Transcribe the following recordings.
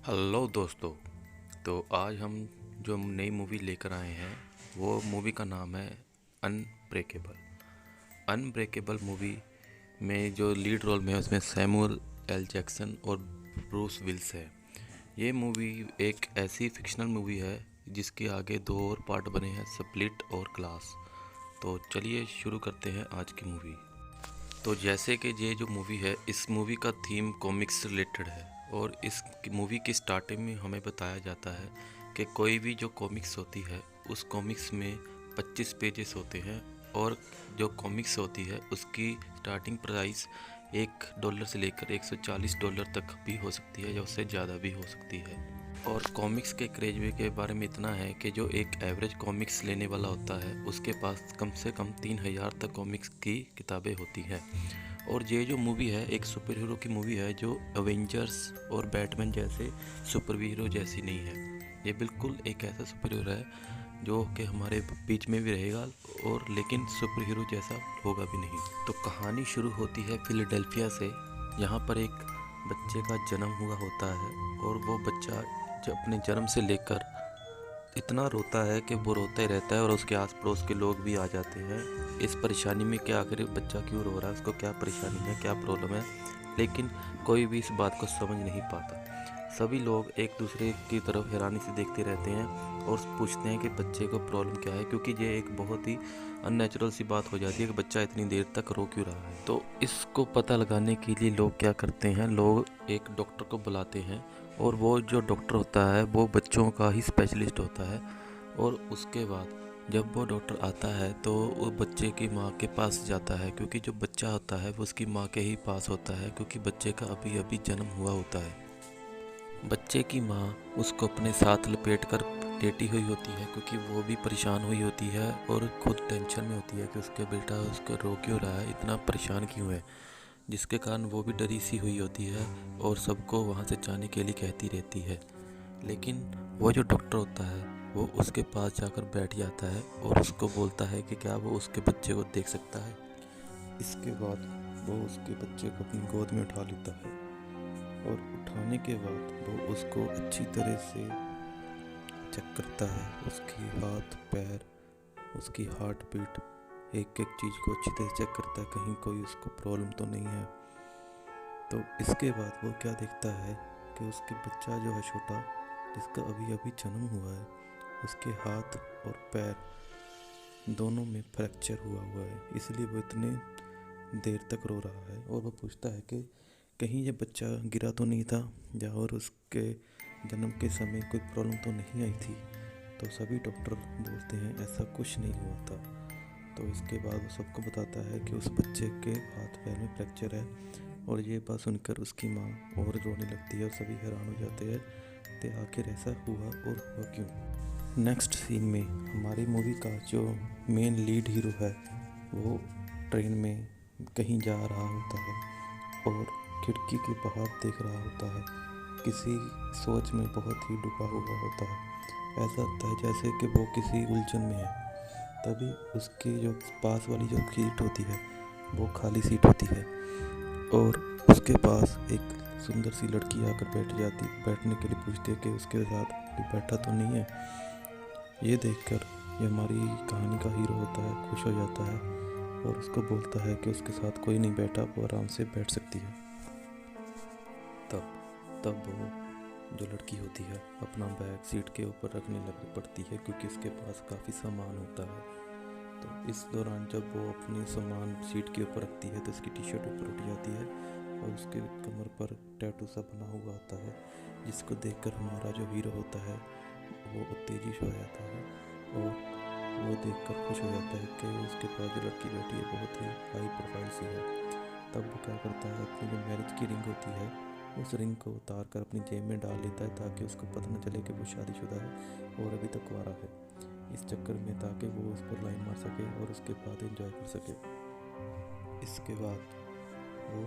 Hello दोस्तों। तो आज हम जो नई मूवी लेकर आए हैं वो मूवी का नाम है अनब्रेकेबल। अनब्रेकेबल मूवी में जो लीड रोल में है उसमें सैमुअल एल जैक्सन और ब्रूस विल्स है। ये मूवी एक ऐसी फिक्शनल मूवी है जिसके आगे दो और पार्ट बने हैं, स्प्लिट और ग्लास। तो चलिए शुरू करते हैं आज की मूवी। तो जैसे कि ये जो मूवी है, इस मूवी का थीम कॉमिक्स से रिलेटेड है और इस मूवी की स्टार्टिंग में हमें बताया जाता है कि कोई भी जो कॉमिक्स होती है उस कॉमिक्स में 25 पेजेस होते हैं और जो कॉमिक्स होती है उसकी स्टार्टिंग प्राइस $1 से लेकर $140 तक भी हो सकती है या उससे ज़्यादा भी हो सकती है। और कॉमिक्स के क्रेज के बारे में इतना है कि जो एक एवरेज कॉमिक्स लेने वाला होता है उसके पास कम से कम 3000 तक कॉमिक्स की किताबें होती हैं। और ये जो मूवी है एक सुपर हीरो की मूवी है जो एवेंजर्स और बैटमैन जैसे सुपर हीरो जैसी नहीं है। ये बिल्कुल एक ऐसा सुपर हीरो है जो कि हमारे बीच में भी रहेगा और लेकिन सुपर हीरो जैसा होगा भी नहीं। तो कहानी शुरू होती है फिलाडेल्फिया से। यहाँ पर एक बच्चे का जन्म हुआ होता है और वो बच्चा जो अपने जन्म से लेकर इतना रोता है कि वो रोता ही रहता है और उसके आस पड़ोस के लोग भी आ जाते हैं इस परेशानी में कि आखिर बच्चा क्यों रो रहा है, उसको क्या परेशानी है, क्या प्रॉब्लम है। लेकिन कोई भी इस बात को समझ नहीं पाता। सभी लोग एक दूसरे की तरफ हैरानी से देखते रहते हैं और पूछते हैं कि बच्चे को प्रॉब्लम क्या है, क्योंकि ये एक बहुत ही अननेचुरल सी बात हो जाती है कि बच्चा इतनी देर तक रो क्यों रहा है। तो इसको पता लगाने के लिए लोग क्या करते हैं, लोग एक डॉक्टर को बुलाते हैं और वो जो डॉक्टर होता है वो बच्चों का ही स्पेशलिस्ट होता है। और उसके बाद जब वो डॉक्टर आता है तो वो बच्चे की माँ के पास जाता है, क्योंकि जो बच्चा होता है वो उसकी माँ के ही पास होता है, क्योंकि बच्चे का अभी अभी जन्म हुआ होता है। बच्चे की माँ उसको अपने साथ लपेट कर लेटी हुई होती है, क्योंकि वो भी परेशान हुई होती है और खुद टेंशन में होती है कि उसका बेटा उसको रो क्यों रहा है, इतना परेशान क्यों है, जिसके कारण वो भी डरी सी हुई होती है और सबको वहाँ से जाने के लिए कहती रहती है। लेकिन वो जो डॉक्टर होता है वो उसके पास जाकर बैठ जाता है और उसको बोलता है कि क्या वो उसके बच्चे को देख सकता है। इसके बाद वो उसके बच्चे को अपनी गोद में उठा लेता है और उठाने के बाद वो उसको अच्छी तरह से चेक करता है, उसकी हाथ पैर, उसकी हार्ट बीट, एक एक चीज़ को अच्छी तरह चेक करता है कहीं कोई उसको प्रॉब्लम तो नहीं है। तो इसके बाद वो क्या देखता है कि उसके बच्चा जो है छोटा, जिसका अभी अभी जन्म हुआ है, उसके हाथ और पैर दोनों में फ्रैक्चर हुआ है, इसलिए वो इतने देर तक रो रहा है। और वो पूछता है कि कहीं ये बच्चा गिरा तो नहीं था या और उसके जन्म के समय कोई प्रॉब्लम तो नहीं आई थी। तो सभी डॉक्टर बोलते हैं ऐसा कुछ नहीं हुआ था। तो इसके बाद वो सबको बताता है कि उस बच्चे के हाथ पैर में फ्रैक्चर है। और ये बात सुनकर उसकी माँ और रोने लगती है और सभी हैरान हो जाते हैं कि आखिर ऐसा हुआ और हुआ क्यों। नेक्स्ट सीन में हमारी मूवी का जो मेन लीड हीरो है वो ट्रेन में कहीं जा रहा होता है और खिड़की के बाहर देख रहा होता है, किसी सोच में बहुत ही डूबा हुआ होता है। ऐसा लगता है जैसे कि वो किसी उलझन में है। तभी उसकी जो पास वाली जो सीट होती है वो खाली सीट होती है और उसके पास एक सुंदर सी लड़की आकर बैठने के लिए पूछती है कि उसके साथ कोई बैठा तो नहीं है। ये देखकर ये हमारी कहानी का हीरो होता है, खुश हो जाता है और उसको बोलता है कि उसके साथ कोई नहीं बैठा, वो आराम से बैठ सकती है। तब तब वो जो लड़की होती है अपना बैग सीट के ऊपर रखने लग पड़ती है, क्योंकि उसके पास काफ़ी सामान होता है। तो इस दौरान जब वो अपने सामान सीट के ऊपर रखती है तो उसकी टी शर्ट ऊपर उठ जाती है और उसके कमर पर टैटू सा बना हुआ होता है, जिसको देखकर हमारा जो हीरो होता है वो उत्तेजित हो जाता है और वो देखकर खुश हो जाता है कि उसके पास जो लड़की बैठी है बहुत ही हाई प्रोफाइल सी है। तब वो क्या करता है, अपनी जो मैरिज की रिंग होती है उस रिंग को उतार कर अपनी जेब में डाल लेता है, ताकि उसको पता न चले कि वो शादीशुदा है और अभी तक कुंवारा है, इस चक्कर में, ताकि वो उस पर लाइन मार सके और उसके बाद एंजॉय कर सके। इसके बाद वो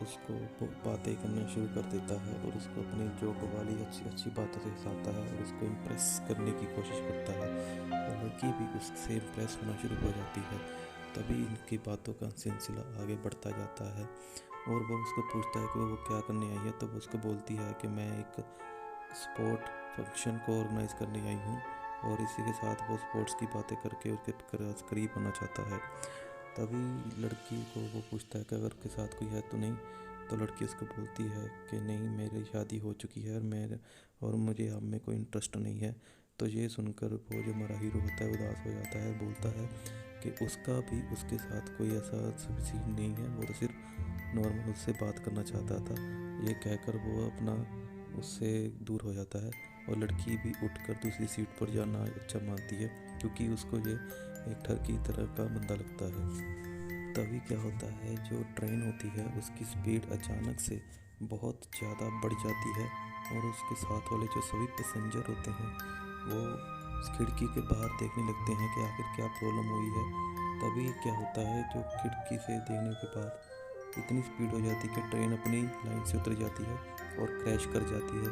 उसको बातें करना शुरू कर देता है और उसको अपनी जोक वाली अच्छी अच्छी बातों से हंसाता है और उसको इम्प्रेस करने की कोशिश करता है और लड़की भी उससे इम्प्रेस होना शुरू हो जाती है। तभी इनकी बातों का सिलसिला आगे बढ़ता जाता है और वो उसको पूछता है कि वो क्या करने आई है। तो वो उसको बोलती है कि मैं एक स्पोर्ट फंक्शन को ऑर्गेनाइज करने आई हूँ और इसी के साथ वो स्पोर्ट्स की बातें करके उसके करीब होना चाहता है। तभी लड़की को वो पूछता है कि अगर के साथ कोई है तो नहीं, तो लड़की उसको बोलती है कि नहीं, मेरी शादी हो चुकी है और मुझे अब में कोई इंटरेस्ट नहीं है। तो ये सुनकर वो जो हमारा हीरो होता है उदास हो जाता है, बोलता है कि उसका भी उसके साथ कोई ऐसा सीन नहीं है, वो तो सिर्फ नॉर्मल उससे बात करना चाहता था। ये कहकर वो अपना उससे दूर हो जाता है और लड़की भी उठकर दूसरी सीट पर जाना अच्छा मानती है, क्योंकि उसको ये एक ठर की तरह का बंदा लगता है। तभी क्या होता है, जो ट्रेन होती है उसकी स्पीड अचानक से बहुत ज़्यादा बढ़ जाती है और उसके साथ वाले जो सभी पैसेंजर होते हैं वो खिड़की के बाहर देखने लगते हैं कि आखिर क्या प्रॉब्लम हुई है। तभी क्या होता है, जो खिड़की से देखने के बाद इतनी स्पीड हो जाती है कि ट्रेन अपनी लाइन से उतर जाती है और क्रैश कर जाती है,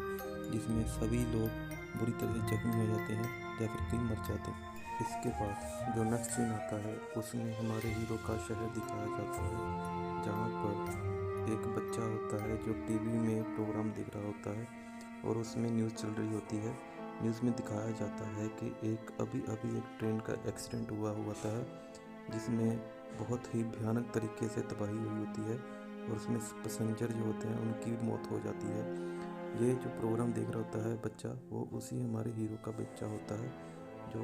जिसमें सभी लोग बुरी तरह से जख्मी हो जाते हैं या फिर कई मर जाते हैं। इसके बाद जो नेक्स्ट सीन आता है उसमें हमारे हीरो का शहर दिखाया जाता है, जहाँ पर एक बच्चा होता है जो टीवी में प्रोग्राम देख रहा होता है और उसमें न्यूज़ चल रही होती है। न्यूज़ में दिखाया जाता है कि अभी अभी एक ट्रेन का एक्सीडेंट हुआ होता है, जिसमें बहुत ही भयानक तरीके से तबाही हुई होती है और उसमें पैसेंजर जो होते हैं उनकी मौत हो जाती है। ये जो प्रोग्राम देख रहा होता है बच्चा, वो उसी हमारे हीरो का बच्चा होता है, जो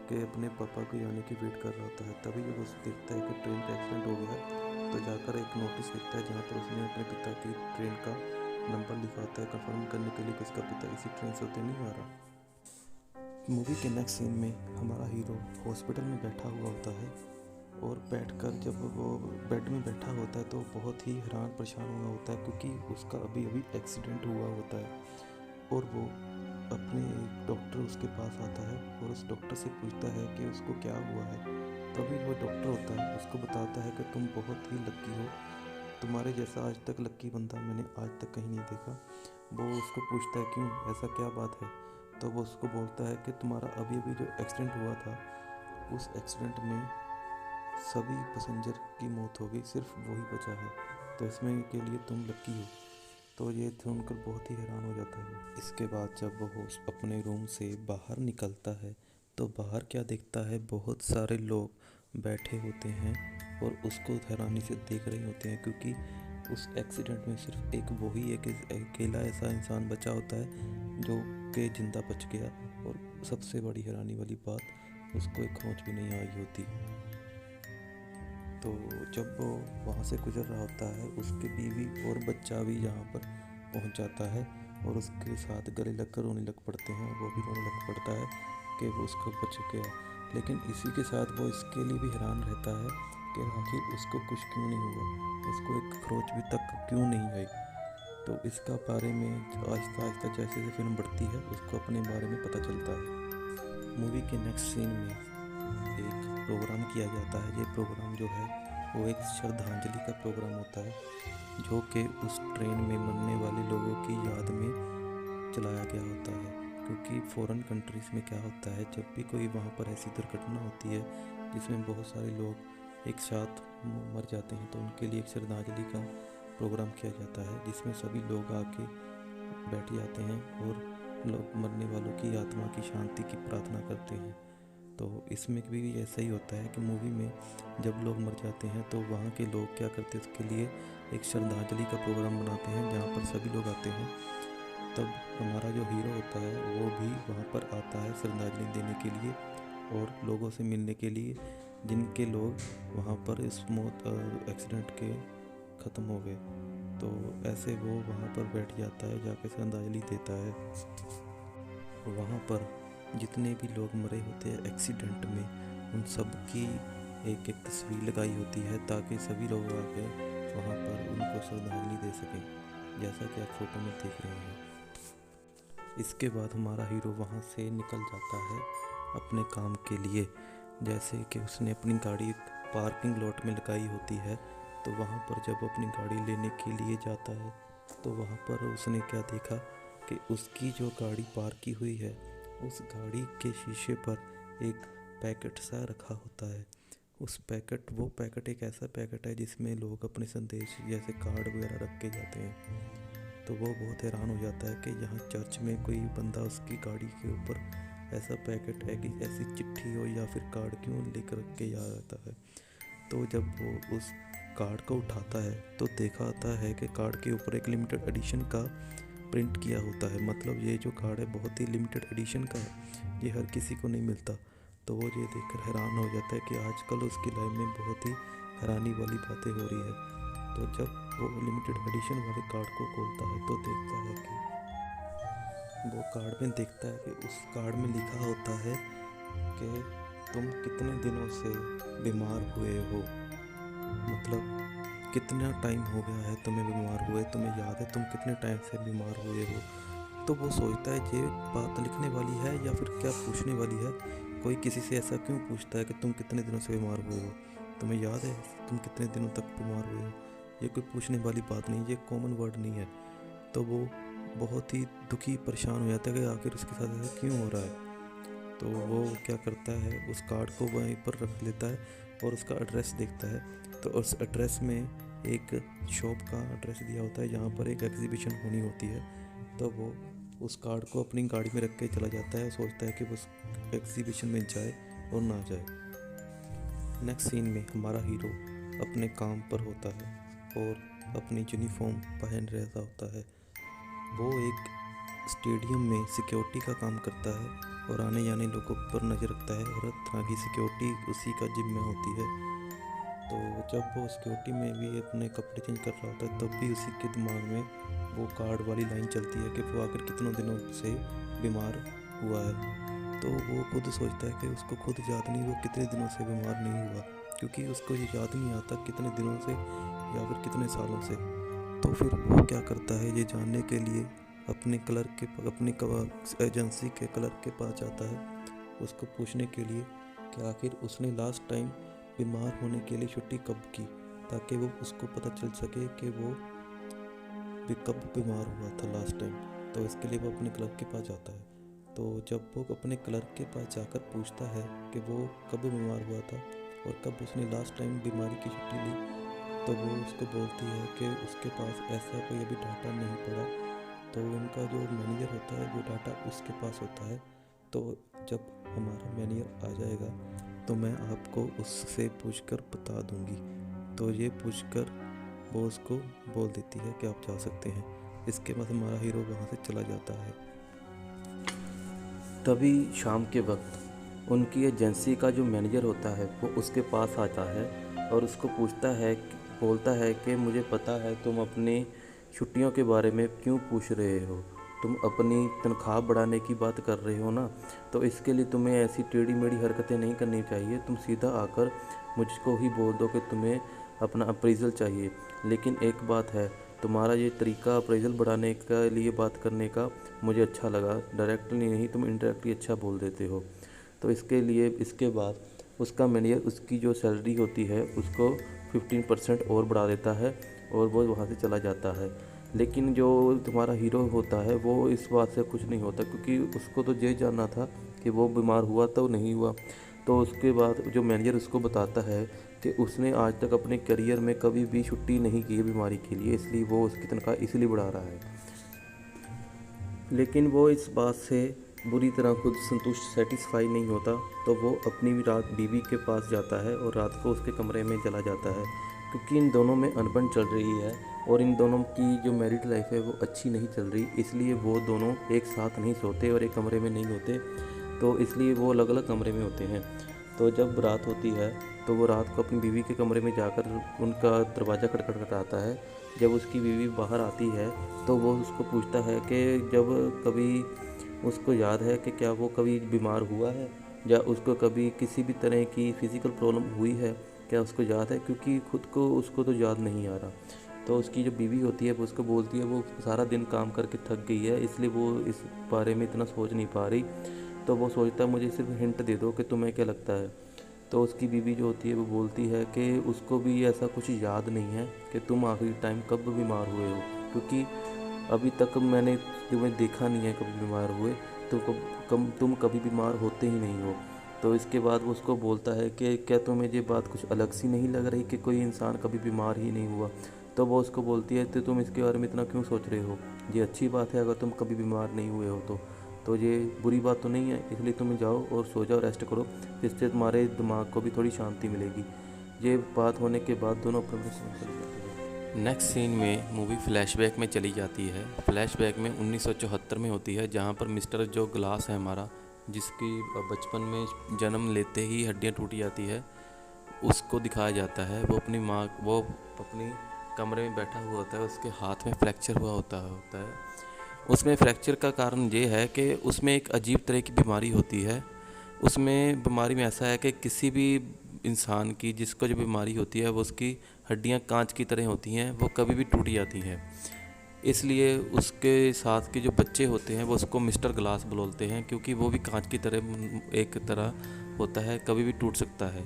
कि अपने पापा के आने की वेट कर रहा होता है। तभी जब उसे देखता है कि ट्रेन का एक्सीडेंट हो गया है, तो जाकर एक नोटिस लिखता है जहाँ पर उसने अपने पिता की ट्रेन का नंबर लिखा होता है, कंफर्म करने के लिए कि उसका पिता इसी ट्रेन से होते नहीं आ रहा। मूवी के नेक्स्ट सीन में हमारा हीरो हॉस्पिटल में बैठा हुआ होता है और बैठकर जब वो बेड में बैठा होता है तो बहुत ही हैरान परेशान हुआ होता है, क्योंकि उसका अभी अभी एक्सीडेंट हुआ होता है और वो अपने एक डॉक्टर उसके पास आता है और उस डॉक्टर से पूछता है कि उसको क्या हुआ है। तभी वो डॉक्टर होता है उसको बताता है कि तुम बहुत ही लक्की हो, तुम्हारे जैसा आज तक लक्की बंदा मैंने आज तक कहीं नहीं देखा। वो उसको पूछता है क्यों, ऐसा क्या बात है। तो वो उसको बोलता है कि तुम्हारा अभी अभी जो एक्सीडेंट हुआ था, उस एक्सीडेंट में सभी पैसेंजर की मौत हो गई, सिर्फ वही बचा है, तो इसमें के लिए तुम लकी हो। तो ये सुनकर बहुत ही हैरान हो जाता है वो। इसके बाद जब वो अपने रूम से बाहर निकलता है तो बाहर क्या देखता है, बहुत सारे लोग बैठे होते हैं और उसको हैरानी से देख रहे होते हैं, क्योंकि उस एक्सीडेंट में सिर्फ एक वही एक अकेला ऐसा इंसान बचा होता है जो कि जिंदा बच गया। और सबसे बड़ी हैरानी वाली बात, उसको एक खोज भी नहीं आई होती। तो जब वो वहाँ से गुजर रहा होता है, उसकी बीवी और बच्चा भी यहाँ पर पहुँच जाता है और उसके साथ गले लगकर रोने लग पड़ते हैं, और वो भी रोने लग पड़ता है कि वो उसको बच गया। लेकिन इसी के साथ वो इसके लिए भी हैरान रहता है कि आखिर उसको कुछ क्यों नहीं हुआ, उसको एक खरोच भी तक क्यों नहीं आई। तो इसका बारे में आहिस्ता आहिस्ता जैसे जैसे फिल्म बढ़ती है उसको अपने बारे में पता चलता है। मूवी के नेक्स्ट सीन में एक प्रोग्राम किया जाता है। ये प्रोग्राम जो है वो एक श्रद्धांजलि का प्रोग्राम होता है, जो कि उस ट्रेन में मरने वाले लोगों की याद में चलाया गया होता है। क्योंकि फॉरेन कंट्रीज़ में क्या होता है, जब भी कोई वहाँ पर ऐसी दुर्घटना होती है जिसमें बहुत सारे लोग एक साथ मर जाते हैं, तो उनके लिए एक श्रद्धांजलि का प्रोग्राम किया जाता है, जिसमें सभी लोग आके बैठ जाते हैं और लोग मरने वालों की आत्मा की शांति की प्रार्थना करते हैं। तो इसमें भी ऐसा ही होता है कि मूवी में जब लोग मर जाते हैं तो वहाँ के लोग क्या करते हैं, उसके लिए एक श्रद्धांजलि का प्रोग्राम बनाते हैं जहाँ पर सभी लोग आते हैं। तब हमारा जो हीरो होता है वो भी वहाँ पर आता है श्रद्धांजलि देने के लिए और लोगों से मिलने के लिए, जिनके लोग वहाँ पर इस एक्सीडेंट के ख़त्म हो गए। तो ऐसे वो वहाँ पर बैठ जाता है, जाके श्रद्धांजलि देता है। वहाँ पर जितने भी लोग मरे होते हैं एक्सीडेंट में, उन सब की एक एक तस्वीर लगाई होती है, ताकि सभी लोग आके वहाँ पर उनको श्रद्धांजलि दे सकें, जैसा कि आप फोटो में देख रहे हैं। इसके बाद हमारा हीरो वहाँ से निकल जाता है अपने काम के लिए। जैसे कि उसने अपनी गाड़ी पार्किंग लॉट में लगाई होती है, तो वहाँ पर जब अपनी गाड़ी लेने के लिए जाता है तो वहाँ पर उसने क्या देखा कि उसकी जो गाड़ी पार्क की हुई है, उस गाड़ी के शीशे पर एक पैकेट सा रखा होता है। वो पैकेट एक ऐसा पैकेट है जिसमें लोग अपने संदेश जैसे कार्ड वगैरह रख के जाते हैं। तो वो बहुत हैरान हो जाता है कि यहाँ चर्च में कोई बंदा उसकी गाड़ी के ऊपर ऐसा पैकेट ऐसी चिट्ठी हो या फिर कार्ड क्यों लेकर के आ जाता है। तो जब वो उस कार्ड को उठाता है तो देखा आता है कि कार्ड के ऊपर एक लिमिटेड एडिशन का प्रिंट किया होता है। मतलब ये जो कार्ड है बहुत ही लिमिटेड एडिशन का है, ये हर किसी को नहीं मिलता। तो वो ये देखकर हैरान हो जाता है कि आजकल उसकी लाइफ में बहुत ही हैरानी वाली बातें हो रही है। तो जब वो लिमिटेड एडिशन वाले कार्ड को खोलता है तो देखता है कि वो कार्ड में देखता है कि उस कार्ड में लिखा होता है कि तुम कितने दिनों से बीमार हुए हो, मतलब कितना टाइम हो गया है तुम्हें बीमार हुए, तुम्हें याद है तुम कितने टाइम से बीमार हुए हो। तो वो सोचता है ये बात लिखने वाली है या फिर क्या पूछने वाली है, कोई किसी से ऐसा क्यों पूछता है कि तुम कितने दिनों से बीमार हुए हो, तुम्हें याद है तुम कितने दिनों तक बीमार हुए हो। ये कोई पूछने वाली बात नहीं, ये कॉमन वर्ड नहीं है। तो वो बहुत ही दुखी परेशान हो जाता है कि आखिर उसके साथ ऐसा क्यों हो रहा है। तो वो क्या करता है, उस कार्ड को वहीं पर रख लेता है और उसका एड्रेस देखता है। तो उस एड्रेस में एक शॉप का एड्रेस दिया होता है जहाँ पर एक एग्जीबिशन होनी होती है। तो वो उस कार्ड को अपनी गाड़ी में रख के चला जाता है, सोचता है कि उस एग्जीबिशन में जाए और ना जाए। नेक्स्ट सीन में हमारा हीरो अपने काम पर होता है और अपनी यूनिफॉर्म पहन रहता होता है। वो एक स्टेडियम में सिक्योरिटी का काम करता है और आने जाने लोगों पर नज़र रखता है और हर तरह की सिक्योरिटी उसी का जिम्मे होती है। तो जब वो सिक्योरिटी में भी अपने कपड़े चेंज कर रहा होता है तब भी उसी के दिमाग में वो कार्ड वाली लाइन चलती है कि वो आखिर कितनों दिनों से बीमार हुआ है। तो वो खुद सोचता है कि उसको खुद याद नहीं वो कितने दिनों से बीमार नहीं हुआ, क्योंकि उसको ये याद नहीं आता कितने दिनों से या फिर कितने सालों से। तो फिर वो क्या करता है ये जानने के लिए अपने एजेंसी के क्लर्क के पास जाता है, उसको पूछने के लिए कि आखिर उसने लास्ट टाइम बीमार होने के लिए छुट्टी कब की, ताकि वो उसको पता चल सके कि वो कब बीमार हुआ था लास्ट टाइम। तो इसके लिए वो अपने क्लर्क के पास जाता है। तो जब वो अपने क्लर्क के पास जाकर पूछता है कि वो कब बीमार हुआ था और कब उसने लास्ट टाइम बीमारी की छुट्टी ली, तो वो उसको बोलती है कि उसके पास ऐसा कोई अभी डाटा नहीं पड़ा। तो उनका जो मैनेजर होता है वो डाटा उसके पास होता है। तो जब हमारा मैनेजर आ जाएगा तो मैं आपको उससे पूछकर बता दूंगी। तो ये पूछकर वो उसको बोल देती है कि आप जा सकते हैं। इसके बाद हमारा हीरो वहाँ से चला जाता है। तभी शाम के वक्त उनकी एजेंसी का जो मैनेजर होता है वो उसके पास आता है और उसको बोलता है कि मुझे पता है तुम अपनी छुट्टियों के बारे में क्यों पूछ रहे हो, तुम अपनी तनख्वाह बढ़ाने की बात कर रहे हो ना, तो इसके लिए तुम्हें ऐसी टेढ़ी मेढ़ी हरकतें नहीं करनी चाहिए। तुम सीधा आकर मुझको ही बोल दो कि तुम्हें अपना अप्रेज़ल चाहिए। लेकिन एक बात है, तुम्हारा ये तरीका अप्रेज़ल बढ़ाने के लिए बात करने का मुझे अच्छा लगा, डायरेक्टली नहीं तुम इनडायरेक्टली अच्छा बोल देते हो। तो इसके बाद उसका मैनेजर उसकी जो सैलरी होती है उसको 15% और बढ़ा देता है और वो वहाँ से चला जाता है। लेकिन जो तुम्हारा हीरो होता है वो इस बात से खुश नहीं होता, क्योंकि उसको तो ये जानना था कि वो बीमार हुआ तो नहीं हुआ। तो उसके बाद जो मैनेजर उसको बताता है कि उसने आज तक अपने करियर में कभी भी छुट्टी नहीं की है बीमारी के लिए, इसलिए वो उसकी तनख्वाह इसलिए बढ़ा रहा है। लेकिन वो इस बात से बुरी तरह खुद सेटिस्फाई नहीं होता। तो वो अपनी रात बीवी के पास जाता है और रात को उसके कमरे में चला जाता है, क्योंकि इन दोनों में अनबन चल रही है और इन दोनों की जो मैरिड लाइफ है वो अच्छी नहीं चल रही, इसलिए वो दोनों एक साथ नहीं सोते और एक कमरे में नहीं होते। तो इसलिए वो अलग अलग कमरे में होते हैं। तो जब रात होती है तो वो रात को अपनी बीवी के कमरे में जाकर उनका दरवाज़ा खटखटाता है। जब उसकी बीवी बाहर आती है तो वो उसको पूछता है कि जब कभी उसको याद है कि क्या वो कभी बीमार हुआ है या उसको कभी किसी भी तरह की फ़िज़िकल प्रॉब्लम हुई है, क्या उसको याद है, क्योंकि उसको तो याद नहीं आ रहा। तो उसकी जो बीवी होती है वो उसको बोलती है वो सारा दिन काम करके थक गई है, इसलिए वो इस बारे में इतना सोच नहीं पा रही। तो वो सोचता है मुझे सिर्फ हिंट दे दो कि तुम्हें क्या लगता है। तो उसकी बीवी जो होती है वो बोलती है कि उसको भी ऐसा कुछ याद नहीं है कि तुम आखिरी टाइम कब बीमार हुए हो, क्योंकि अभी तक मैंने तुम्हें देखा नहीं है कभी बीमार हुए, तुम कभी बीमार होते ही नहीं हो। तो इसके बाद वो उसको बोलता है कि क्या तुम्हें ये बात कुछ अलग सी नहीं लग रही कि कोई इंसान कभी बीमार ही नहीं हुआ। तो वो उसको बोलती है तो तुम इसके बारे में इतना क्यों सोच रहे हो, ये अच्छी बात है अगर तुम कभी बीमार नहीं हुए हो तो ये बुरी बात तो नहीं है, इसलिए तुम जाओ और सो जाओ, रेस्ट करो, जिससे तुम्हारे दिमाग को भी थोड़ी शांति मिलेगी। ये बात होने के बाद दोनों अपने अपने काम चले जाते हैं। नेक्स्ट सीन में मूवी फ्लैशबैक में चली जाती है। फ्लैशबैक में 1974 में होती है, जहाँ पर मिस्टर जो ग्लास है हमारा, जिसकी बचपन में जन्म लेते ही हड्डियाँ टूट जाती है, उसको दिखाया जाता है। वो अपनी कमरे में बैठा हुआ होता है, उसके हाथ में फ्रैक्चर हुआ होता है। उसमें फ्रैक्चर का कारण ये है कि उसमें एक अजीब तरह की बीमारी होती है। उसमें बीमारी में ऐसा है कि किसी भी इंसान की जिसको जो बीमारी होती है वो उसकी हड्डियां कांच की तरह होती हैं, वो कभी भी टूट जाती हैं। इसलिए उसके साथ के जो बच्चे होते हैं वो उसको मिस्टर ग्लास बोलते हैं, क्योंकि वो भी कांच की तरह एक तरह होता है, कभी भी टूट सकता है।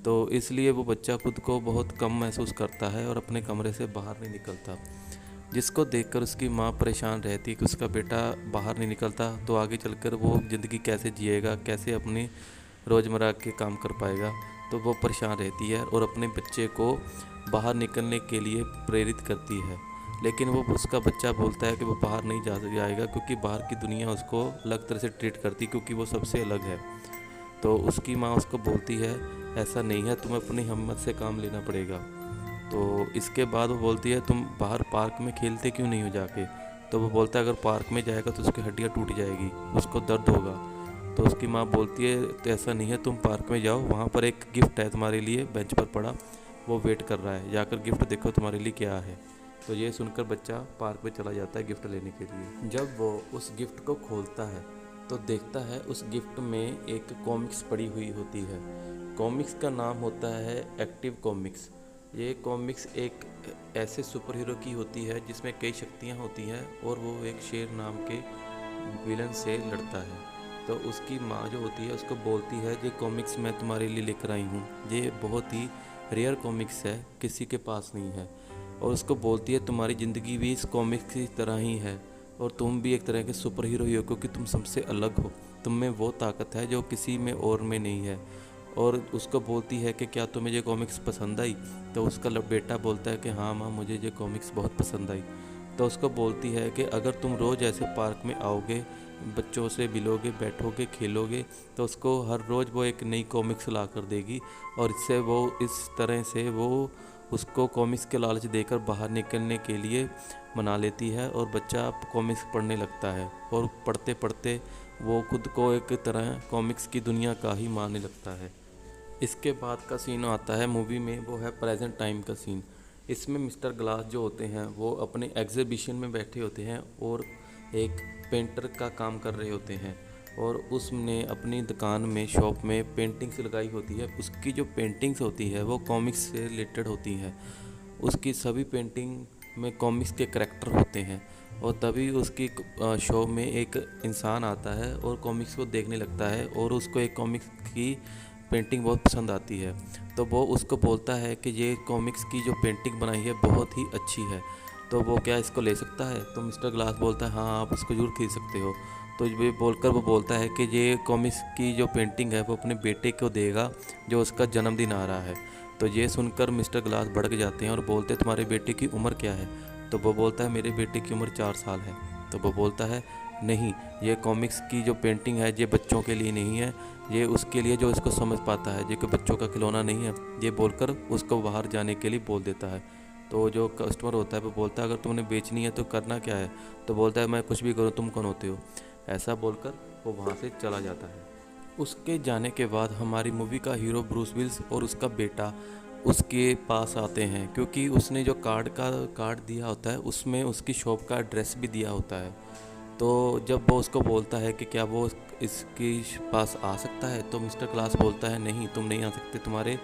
तो इसलिए वो बच्चा खुद को बहुत कम महसूस करता है और अपने कमरे से बाहर नहीं निकलता, जिसको देखकर उसकी माँ परेशान रहती है कि उसका बेटा बाहर नहीं निकलता तो आगे चलकर वो ज़िंदगी कैसे जिएगा, कैसे अपनी रोज़मर्रा के काम कर पाएगा। तो वो परेशान रहती है और अपने बच्चे को बाहर निकलने के लिए प्रेरित करती है, लेकिन वो उसका बच्चा बोलता है कि वो बाहर नहीं जाएगा, क्योंकि बाहर की दुनिया उसको अलग तरह से ट्रीट करती, क्योंकि वो सबसे अलग है। तो उसकी माँ उसको बोलती है ऐसा नहीं है, तुम्हें अपनी हिम्मत से काम लेना पड़ेगा। तो इसके बाद वो बोलती है तुम बाहर पार्क में खेलते क्यों नहीं हो जाके। तो वो बोलता है अगर पार्क में जाएगा तो उसकी हड्डियाँ टूट जाएगी, उसको दर्द होगा। तो उसकी माँ बोलती है तो ऐसा नहीं है, तुम पार्क में जाओ, वहाँ पर एक गिफ्ट है तुम्हारे लिए, बेंच पर पड़ा, वो वेट कर रहा है, जाकर गिफ्ट देखो तुम्हारे लिए क्या है। तो ये सुनकर बच्चा पार्क में चला जाता है गिफ्ट लेने के लिए। जब वो उस गिफ्ट को खोलता है तो देखता है उस गिफ्ट में एक कॉमिक्स पड़ी हुई होती है। कॉमिक्स का नाम होता है एक्टिव कॉमिक्स। ये कॉमिक्स एक ऐसे सुपर हीरो की होती है जिसमें कई शक्तियाँ होती हैं और वो एक शेर नाम के विलन से लड़ता है। तो उसकी माँ जो होती है उसको बोलती है ये कॉमिक्स मैं तुम्हारे लिए लेकर आई हूँ, ये बहुत ही रेयर कॉमिक्स है, किसी के पास नहीं है। और उसको बोलती है तुम्हारी ज़िंदगी भी इस कॉमिक्स की तरह ही है और तुम भी एक तरह के सुपर हीरो ही हो, क्योंकि तुम सबसे अलग हो, तुम में वो ताकत है जो किसी में और में नहीं है। और उसको बोलती है कि क्या तुम्हें ये कॉमिक्स पसंद आई। तो उसका बेटा बोलता है कि हाँ माँ, मुझे ये कॉमिक्स बहुत पसंद आई। तो उसको बोलती है कि अगर तुम रोज़ ऐसे पार्क में आओगे, बच्चों से मिलोगे, बैठोगे, खेलोगे, तो उसको हर रोज़ वो एक नई कॉमिक्स ला कर देगी और इससे वो इस तरह से वो उसको कॉमिक्स के लालच देकर बाहर निकलने के लिए मना लेती है और बच्चा कॉमिक्स पढ़ने लगता है और पढ़ते पढ़ते वो खुद को एक तरह कॉमिक्स की दुनिया का ही मानने लगता है। इसके बाद का सीन आता है मूवी में, वो है प्रेजेंट टाइम का सीन। इसमें मिस्टर ग्लास जो होते हैं वो अपने एग्जीबिशन में बैठे होते हैं और एक पेंटर का काम कर रहे होते हैं और उसने अपनी दुकान में, शॉप में पेंटिंग्स लगाई होती है। उसकी जो पेंटिंग्स होती है वो कॉमिक्स से रिलेटेड होती हैं। उसकी सभी पेंटिंग में कॉमिक्स के करैक्टर होते हैं और तभी उसकी शो में एक इंसान आता है और कॉमिक्स को देखने लगता है और उसको एक कॉमिक्स की पेंटिंग बहुत पसंद आती है। तो वो उसको बोलता है कि ये कॉमिक्स की जो पेंटिंग बनाई है बहुत ही अच्छी है, तो वो क्या इसको ले सकता है। तो मिस्टर ग्लास बोलता है हाँ आप इसको ज़रूर खरीद सकते हो। तो ये बोलकर वो बोलता है कि ये कॉमिक्स की जो पेंटिंग है वो अपने बेटे को देगा जो उसका जन्मदिन आ रहा है। तो ये सुनकर मिस्टर ग्लास भड़क जाते हैं और बोलते हैं तुम्हारे बेटे की उम्र क्या है। तो वो बोलता है मेरे बेटे की उम्र 4 साल है। तो वो बोलता है नहीं, ये कॉमिक्स की जो पेंटिंग है ये बच्चों के लिए नहीं है, ये उसके लिए जो इसको समझ पाता है, ये कोई बच्चों का खिलौना नहीं है। ये बोलकर उसको बाहर जाने के लिए बोल देता है। तो जो कस्टमर होता है वो बोलता है अगर तुमने बेचनी है तो करना क्या है। तो बोलता है मैं कुछ भी करूँ, तुम कौन होते हो। ऐसा बोलकर वो वहाँ से चला जाता है। उसके जाने के बाद हमारी मूवी का हीरो ब्रूस विल्स और उसका बेटा उसके पास आते हैं, क्योंकि उसने जो कार्ड दिया होता है उसमें उसकी शॉप का एड्रेस भी दिया होता है। तो जब वो उसको बोलता है कि क्या वो इसके पास आ सकता है, तो मिस्टर क्लास बोलता है नहीं तुम नहीं आ सकते, तुम्हारे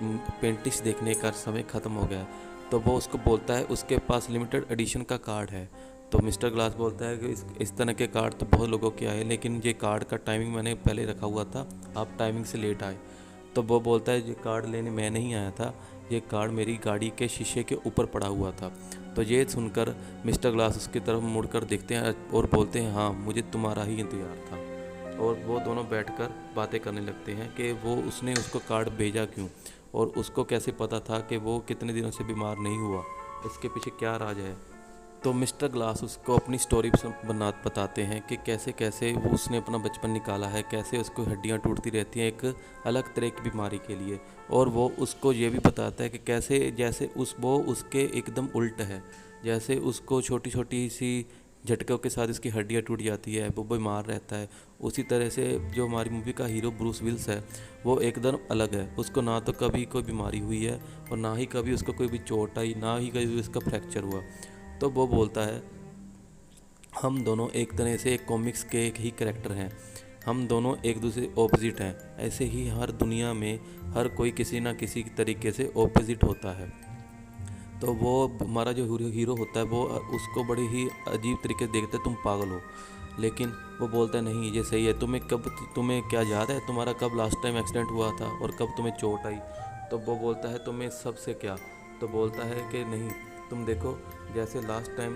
पेंटिंग्स देखने का समय ख़त्म हो गया है। तो वो उसको बोलता है उसके पास लिमिटेड एडिशन का कार्ड है। तो मिस्टर ग्लास बोलता है कि इस तरह के कार्ड तो बहुत लोगों के आए, लेकिन ये कार्ड का टाइमिंग मैंने पहले रखा हुआ था, आप टाइमिंग से लेट आए। तो वो बोलता है ये कार्ड लेने मैं नहीं आया था, ये कार्ड मेरी गाड़ी के शीशे के ऊपर पड़ा हुआ था। तो ये सुनकर मिस्टर ग्लास उसकी तरफ मुड़कर देखते हैं और बोलते हैं हाँ मुझे तुम्हारा ही इंतज़ार था। और वो दोनों बैठकर बातें करने लगते हैं कि उसने उसको कार्ड भेजा क्यों और उसको कैसे पता था कि वो कितने दिनों से बीमार नहीं हुआ। इसके पीछे क्या राज है। तो मिस्टर ग्लास उसको अपनी स्टोरी बताते हैं कि कैसे कैसे वो उसने अपना बचपन निकाला है, कैसे उसको हड्डियां टूटती रहती हैं एक अलग तरह की बीमारी के लिए। और वो उसको ये भी बताता है कि कैसे जैसे वो उसके एकदम उल्ट है, जैसे उसको छोटी छोटी सी झटकों के साथ इसकी हड्डियां टूट जाती है, वो बीमार रहता है। उसी तरह से जो हमारी मूवी का हीरो ब्रूस विल्स है वो एकदम अलग है, उसको ना तो कभी कोई बीमारी हुई है और ना ही कभी उसको कोई भी चोट आई, ना ही कभी उसका फ्रैक्चर हुआ। तो वो बोलता है हम दोनों एक तरह से एक कॉमिक्स के एक ही कैरेक्टर हैं, हम दोनों एक दूसरे ऑपोजिट हैं। ऐसे ही हर दुनिया में हर कोई किसी ना किसी तरीके से ऑपोजिट होता है। तो वो हमारा जो हीरो होता है वो उसको बड़ी ही अजीब तरीके से देखता है, तुम पागल हो। लेकिन वो बोलता है नहीं ये सही है, तुम्हें क्या याद है तुम्हारा कब लास्ट टाइम एक्सीडेंट हुआ था और कब तुम्हें चोट आई। तो वो बोलता है तुम्हें सबसे क्या। तो बोलता है कि नहीं, तुम देखो जैसे लास्ट टाइम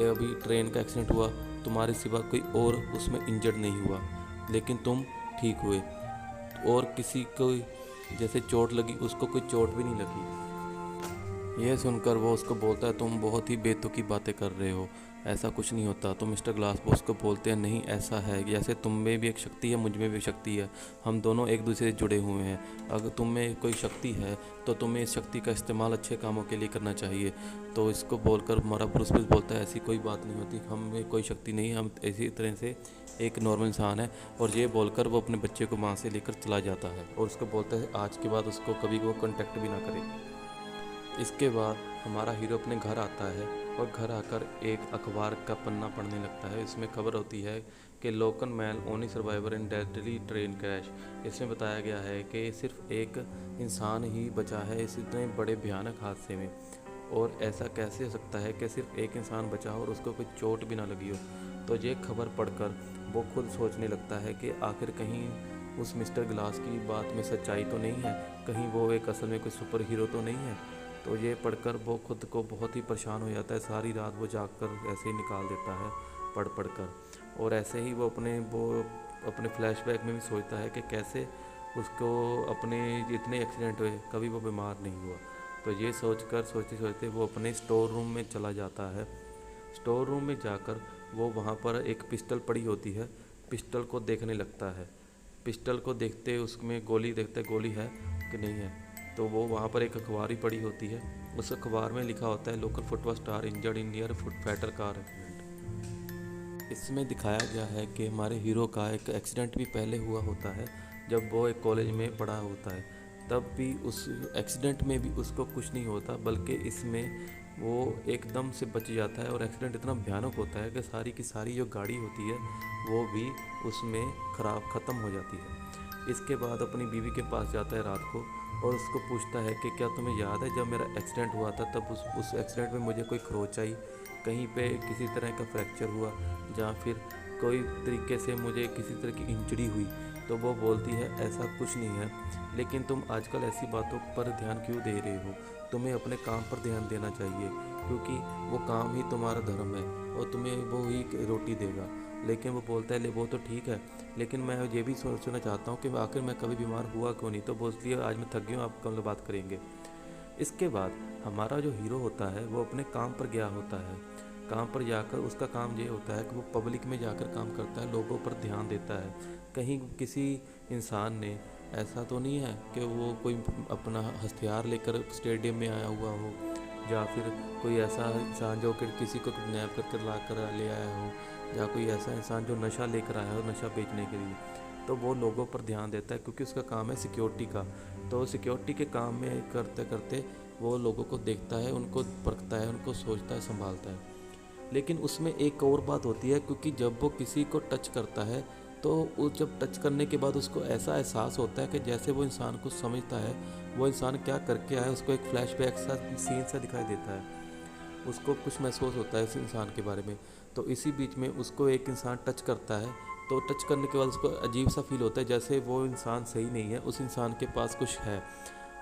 अभी ट्रेन का एक्सीडेंट हुआ, तुम्हारे सिवा कोई और उसमें इंजर्ड नहीं हुआ, लेकिन तुम ठीक हुए, और किसी को जैसे चोट लगी उसको कोई चोट भी नहीं लगी। यह सुनकर वो उसको बोलता है तुम बहुत ही बेतुकी बातें कर रहे हो, ऐसा कुछ नहीं होता। तो मिस्टर ग्लास वो उसको बोलते हैं नहीं ऐसा है, जैसे तुम में भी एक शक्ति है मुझ में भी शक्ति है, हम दोनों एक दूसरे से जुड़े हुए हैं। अगर तुम में कोई शक्ति है तो तुम्हें इस शक्ति का इस्तेमाल अच्छे कामों के लिए करना चाहिए। तो इसको बोलकर हमारा ब्रूस विलिस बोलता है ऐसी कोई बात नहीं होती, हम में कोई शक्ति नहीं, हम इसी तरह से एक नॉर्मल इंसान है। और ये बोलकर वो अपने बच्चे को वहाँ से लेकर चला जाता है और उसको बोलता है आज के बाद उसको कभी वो कॉन्टैक्ट भी ना करे। इसके बाद हमारा हीरो अपने घर आता है और घर आकर एक अखबार का पन्ना पढ़ने लगता है। इसमें खबर होती है कि लोकल मैन ओनली सर्वाइवर इन डेडली ट्रेन क्रैश। इसमें बताया गया है कि सिर्फ एक इंसान ही बचा है इस इतने बड़े भयानक हादसे में, और ऐसा कैसे हो सकता है कि सिर्फ एक इंसान बचा हो और उसको कोई चोट भी ना लगी हो। तो ये खबर पढ़कर वो खुद सोचने लगता है कि आखिर कहीं उस मिस्टर ग्लास की बात में सच्चाई तो नहीं है, कहीं वो एक असल में कोई सुपर हीरो तो नहीं है। तो ये पढ़कर वो खुद को बहुत ही परेशान हो जाता है, सारी रात वो जागकर ऐसे ही निकाल देता है पढ़ कर। और ऐसे ही वो अपने फ्लैशबैक में भी सोचता है कि कैसे उसको अपने जितने एक्सीडेंट हुए कभी वो बीमार नहीं हुआ। तो ये सोचकर सोचते सोचते वो अपने स्टोर रूम में चला जाता है। स्टोर रूम में जाकर वो वहाँ पर एक पिस्टल पड़ी होती है, पिस्टल को देखने लगता है। पिस्टल को देखते उसमें गोली देखते गोली है कि नहीं है। तो वो वहाँ पर एक अखबार ही पड़ी होती है, उस अखबार में लिखा होता है local football star injured in near foot fatter car accident. इसमें दिखाया गया है कि हमारे हीरो का एक एक्सीडेंट भी पहले हुआ होता है जब वो एक कॉलेज में पढ़ा होता है, तब भी उस एक्सीडेंट में भी उसको कुछ नहीं होता, बल्कि इसमें वो एकदम से बच जाता है। और एक्सीडेंट इतना भयानक होता है कि सारी की सारी जो गाड़ी होती है वो भी उसमें ख़त्म हो जाती है। इसके बाद अपनी बीवी के पास जाता है रात को और उसको पूछता है कि क्या तुम्हें याद है जब मेरा एक्सीडेंट हुआ था तब उस एक्सीडेंट में मुझे कोई खरोच आई, कहीं पे किसी तरह का फ्रैक्चर हुआ या फिर कोई तरीके से मुझे किसी तरह की इंजरी हुई। तो वो बोलती है ऐसा कुछ नहीं है, लेकिन तुम आजकल ऐसी बातों पर ध्यान क्यों दे रहे हो, तुम्हें अपने काम पर ध्यान देना चाहिए, क्योंकि वो काम ही तुम्हारा धर्म है और तुम्हें वो ही रोटी देगा। लेकिन वो बोलता है ले वो तो ठीक है, लेकिन मैं ये भी सोचना चाहता हूँ कि आखिर मैं कभी बीमार हुआ क्यों नहीं। तो बोलती है आज मैं थक गई हूँ, आप कल बात करेंगे। इसके बाद हमारा जो हीरो होता है वो अपने काम पर गया होता है। काम पर जाकर उसका काम ये होता है कि वो पब्लिक में जाकर काम करता है, लोगों पर ध्यान देता है। कहीं किसी इंसान ने ऐसा तो नहीं है कि वो कोई अपना हथियार लेकर स्टेडियम में आया हुआ हो, या फिर कोई ऐसा इंसान जो कि किसी को किडनैप करके ला कर ले आया हो, या कोई ऐसा इंसान जो नशा लेकर आया हो नशा बेचने के लिए। तो वो लोगों पर ध्यान देता है क्योंकि उसका काम है सिक्योरिटी का। तो सिक्योरिटी के काम में करते करते वो लोगों को देखता है, उनको परखता है, उनको सोचता है, संभालता है। लेकिन उसमें एक और बात होती है, क्योंकि जब वो किसी को टच करता है तो वो जब टच करने के बाद उसको ऐसा एहसास होता है कि जैसे वो इंसान को समझता है वो इंसान क्या करके आया, उसको एक फ्लैशबैक सा सीन सा दिखाई देता है, उसको कुछ महसूस होता है उस इंसान के बारे में। तो इसी बीच में उसको एक इंसान टच करता है, तो टच करने के बाद उसको अजीब सा फील होता है जैसे वो इंसान सही नहीं है, उस इंसान के पास कुछ है,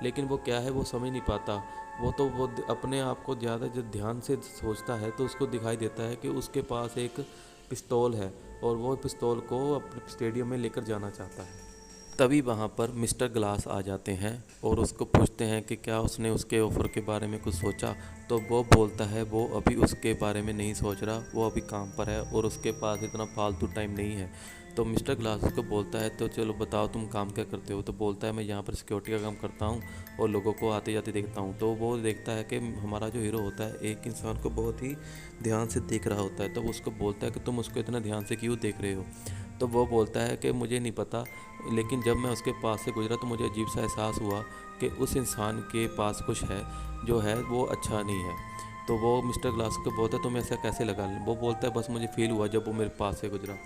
लेकिन वो क्या है वो समझ नहीं पाता। वो अपने आप को ज़्यादा जब ध्यान से सोचता है तो उसको दिखाई देता है कि उसके पास एक पिस्तौल है और वो पिस्तौल को अपने स्टेडियम में लेकर जाना चाहता है। तभी वहाँ पर मिस्टर ग्लास आ जाते हैं और उसको पूछते हैं कि क्या उसने उसके ऑफ़र के बारे में कुछ सोचा। तो वो बोलता है वो अभी उसके बारे में नहीं सोच रहा, वो अभी काम पर है और उसके पास इतना फालतू टाइम नहीं है। तो मिस्टर ग्लास उसको बोलता है तो चलो बताओ तुम काम क्या करते हो। तो बोलता है मैं यहाँ पर सिक्योरिटी का काम करता हूँ और लोगों को आते जाते देखता हूँ। तो वो देखता है कि हमारा जो हीरो होता है एक इंसान को बहुत ही ध्यान से देख रहा होता है। तो वो उसको बोलता है कि तुम उसको इतना ध्यान से क्यों देख रहे हो। तो वो बोलता है कि मुझे नहीं पता, लेकिन जब मैं उसके पास से गुजरा तो मुझे अजीब सा एहसास हुआ कि उस इंसान के पास कुछ है जो है वो अच्छा नहीं है। तो वो मिस्टर ग्लास को बोलता है तुम्हें ऐसा कैसे लगा। वो बोलता है बस मुझे फील हुआ जब वो मेरे पास से गुजरा।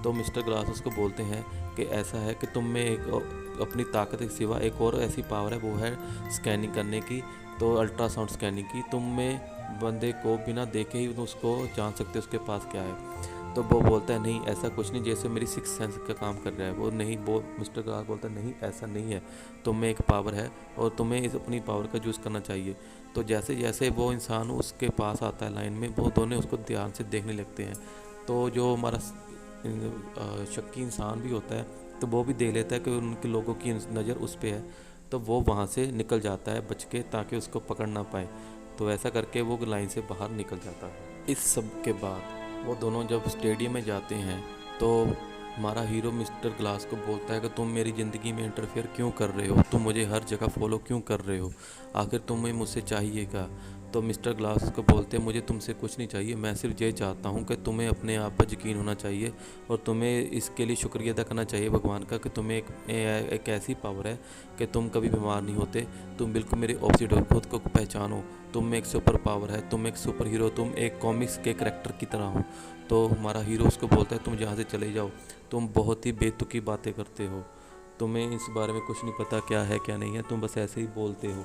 तो मिस्टर ग्लास उसको बोलते हैं कि ऐसा है कि तुम में एक अपनी ताकत के सिवा एक और ऐसी पावर है, वो है स्कैनिंग करने की। तो अल्ट्रासाउंड स्कैनिंग की तुम में बंदे को बिना देखे ही उसको जान सकते हो उसके पास क्या है। तो वो बोलता है नहीं ऐसा कुछ नहीं, जैसे मेरी सिक्स सेंस का काम कर रहा है वो। नहीं वो मिस्टर ग्लास बोलता है नहीं ऐसा नहीं है, तुम में एक पावर है और तुम्हें इस अपनी पावर का यूज़ करना चाहिए। तो जैसे जैसे वो इंसान उसके पास आता है लाइन में, वो दोनों उसको ध्यान से देखने लगते हैं। तो जो हमारा शक्की इंसान भी होता है तो वो भी देख लेता है कि उनके लोगों की नज़र उस पर है। तो वो वहाँ से निकल जाता है बच के, ताकि उसको पकड़ ना पाए। तो ऐसा करके वो लाइन से बाहर निकल जाता है। इस सब के बाद वो दोनों जब स्टेडियम में जाते हैं तो हमारा हीरो मिस्टर ग्लास को बोलता है कि तुम मेरी ज़िंदगी में इंटरफेयर क्यों कर रहे हो, तुम मुझे हर जगह फॉलो क्यों कर रहे हो, आखिर तुम्हें मुझसे चाहिए क्या। तो मिस्टर ग्लास को बोलते हैं मुझे तुमसे कुछ नहीं चाहिए, मैं सिर्फ ये चाहता हूँ कि तुम्हें अपने आप पर यकीन होना चाहिए और तुम्हें इसके लिए शुक्रिया अदा करना चाहिए भगवान का कि तुम्हें एक ऐसी पावर है कि तुम कभी बीमार नहीं होते। तुम बिल्कुल मेरे ऑपोजिट हो, खुद को पहचानो। तुम में एक सुपर पावर है, तुम एक सुपर हीरो, तुम एक कॉमिक्स के करैक्टर की तरह हो। तो हमारा हीरो उसको बोलता है तुम यहाँ से चले जाओ, तुम बहुत ही बेतुकी बातें करते हो, तुम्हें इस बारे में कुछ नहीं पता क्या है क्या नहीं है, तुम बस ऐसे ही बोलते हो।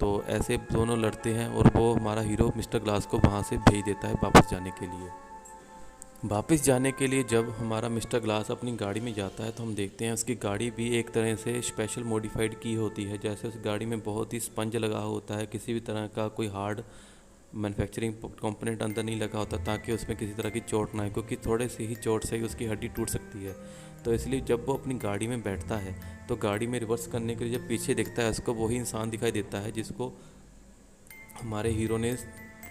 तो ऐसे दोनों लड़ते हैं और वो हमारा हीरो मिस्टर ग्लास को वहाँ से भेज देता है वापस जाने के लिए। वापस जाने के लिए जब हमारा मिस्टर ग्लास अपनी गाड़ी में जाता है तो हम देखते हैं उसकी गाड़ी भी एक तरह से स्पेशल मॉडिफाइड की होती है। जैसे उस गाड़ी में बहुत ही स्पंज लगा होता है, किसी भी तरह का कोई हार्ड मैन्युफैक्चरिंग कंपोनेंट अंदर नहीं लगा होता ताकि उसमें किसी तरह की चोट ना आए, क्योंकि थोड़े से ही चोट से ही उसकी हड्डी टूट सकती है। तो इसलिए जब वो अपनी गाड़ी में बैठता है तो गाड़ी में रिवर्स करने के लिए जब पीछे देखता है उसको वही इंसान दिखाई देता है जिसको हमारे हीरो ने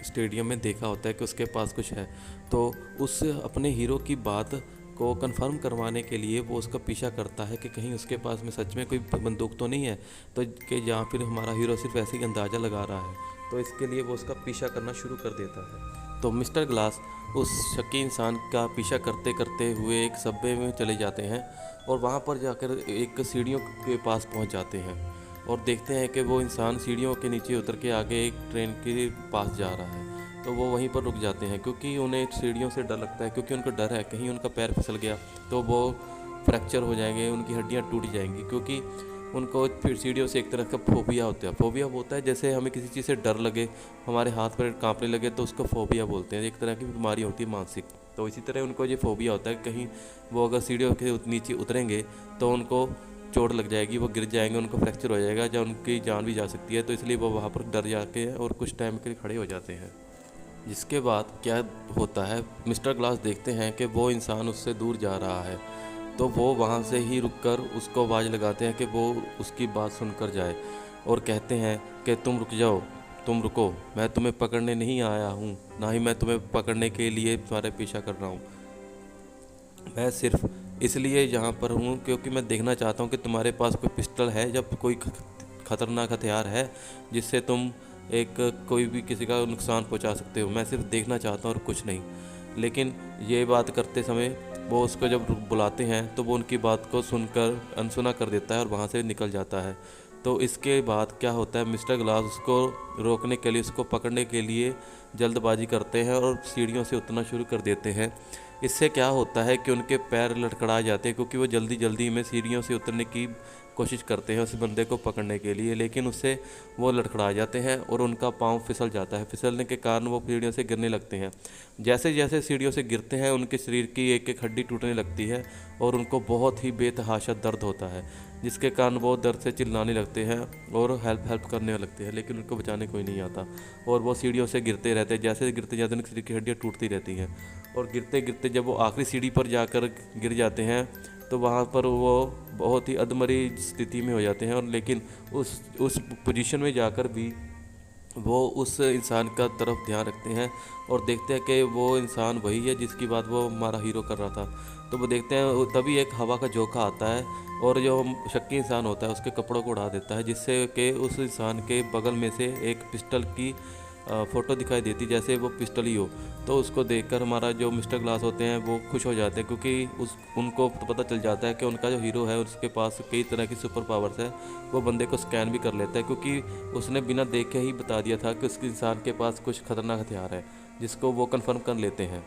स्टेडियम में देखा होता है कि उसके पास कुछ है। तो उस अपने हीरो की बात को कंफर्म करवाने के लिए वो उसका पीछा करता है कि कहीं उसके पास में सच में कोई बंदूक तो नहीं है, तो कि या फिर हमारा हीरो सिर्फ ऐसे ही अंदाज़ा लगा रहा है। तो इसके लिए वो उसका पीछा करना शुरू कर देता है। तो मिस्टर ग्लास उस शक्की इंसान का पीछा करते करते हुए एक सबवे में चले जाते हैं और वहाँ पर जाकर एक सीढ़ियों के पास पहुँच जाते हैं और देखते हैं कि वो इंसान सीढ़ियों के नीचे उतर के आगे एक ट्रेन के पास जा रहा है। तो वो वहीं पर रुक जाते हैं क्योंकि उन्हें सीढ़ियों से डर लगता है, क्योंकि उनको डर है कहीं उनका पैर फिसल गया तो वो फ्रैक्चर हो जाएंगे, उनकी हड्डियाँ टूट जाएंगी, क्योंकि उनको फिर सीढ़ियों से एक तरह का फोबिया होता है। फोबिया होता है जैसे हमें किसी चीज़ से डर लगे, हमारे हाथ पैर कांपने लगे तो उसको फोबिया बोलते हैं। एक तरह की बीमारी होती है मानसिक। तो इसी तरह उनको ये फोबिया होता है कहीं वो अगर सीढ़ियों के नीचे उतरेंगे तो उनको चोट लग जाएगी, वो गिर जाएंगे, उनको फ्रैक्चर हो जाएगा या उनकी जान भी जा सकती है। तो इसलिए वो वहाँ पर डर जाके और कुछ टाइम के लिए खड़े हो जाते हैं। जिसके बाद क्या होता है, मिस्टर ग्लास देखते हैं कि वो इंसान उससे दूर जा रहा है। तो वो वहाँ से ही रुककर उसको आवाज़ लगाते हैं कि वो उसकी बात सुनकर जाए और कहते हैं कि तुम रुक जाओ, तुम रुको, मैं तुम्हें पकड़ने नहीं आया हूँ, ना ही मैं तुम्हें पकड़ने के लिए तुम्हारे पीछा कर रहा हूँ। मैं सिर्फ इसलिए यहाँ पर हूँ क्योंकि मैं देखना चाहता हूँ कि तुम्हारे पास कोई पिस्टल है या कोई ख़तरनाक हथियार है जिससे तुम कोई भी किसी का नुकसान पहुँचा सकते हो। मैं सिर्फ देखना चाहता हूँ और कुछ नहीं। लेकिन ये बात करते समय वो उसको जब बुलाते हैं तो वो उनकी बात को सुनकर अनसुना कर देता है और वहाँ से निकल जाता है। तो इसके बाद क्या होता है, मिस्टर ग्लास उसको रोकने के लिए, उसको पकड़ने के लिए जल्दबाजी करते हैं और सीढ़ियों से उतरना शुरू कर देते हैं। इससे क्या होता है कि उनके पैर लड़खड़ा जाते हैं क्योंकि वो जल्दी जल्दी में सीढ़ियों से उतरने की कोशिश करते हैं उस बंदे को पकड़ने के लिए, लेकिन उससे वो लड़खड़ा जाते हैं और उनका पाँव फिसल जाता है। फिसलने के कारण वो सीढ़ियों से गिरने लगते हैं। जैसे जैसे सीढ़ियों से गिरते हैं उनके शरीर की एक एक हड्डी टूटने लगती है और उनको बहुत ही बेतहाशा दर्द होता है, जिसके कारण वो दर्द से चिल्लाने लगते हैं और हेल्प करने लगते हैं, लेकिन उनको बचाने कोई नहीं आता और वो सीढ़ियों से गिरते रहते हैं। जैसे गिरते जाते हैं उनकी शरीर की हड्डियाँ टूटती रहती हैं और गिरते गिरते जब वो आखिरी सीढ़ी पर जाकर गिर जाते हैं तो वहाँ पर वो बहुत ही अधमरी स्थिति में हो जाते हैं। और लेकिन उस पोजीशन में जाकर भी वो उस इंसान का तरफ ध्यान रखते हैं और देखते हैं कि वो इंसान वही है जिसकी बात वो हमारा हीरो कर रहा था। तो वो देखते हैं, तभी एक हवा का झोंका आता है और जो शक्की इंसान होता है उसके कपड़ों को उड़ा देता है, जिससे कि उस इंसान के बगल में से एक पिस्टल की फ़ोटो दिखाई देती, जैसे वो पिस्टल ही हो। तो उसको देखकर हमारा जो मिस्टर ग्लास होते हैं वो खुश हो जाते हैं, क्योंकि उनको तो पता चल जाता है कि उनका जो हीरो है उसके पास कई तरह की सुपर पावर्स है। वो बंदे को स्कैन भी कर लेता है, क्योंकि उसने बिना देखे ही बता दिया था कि उस इंसान के पास कुछ खतरनाक हथियार है, जिसको वो कंफर्म कर लेते हैं।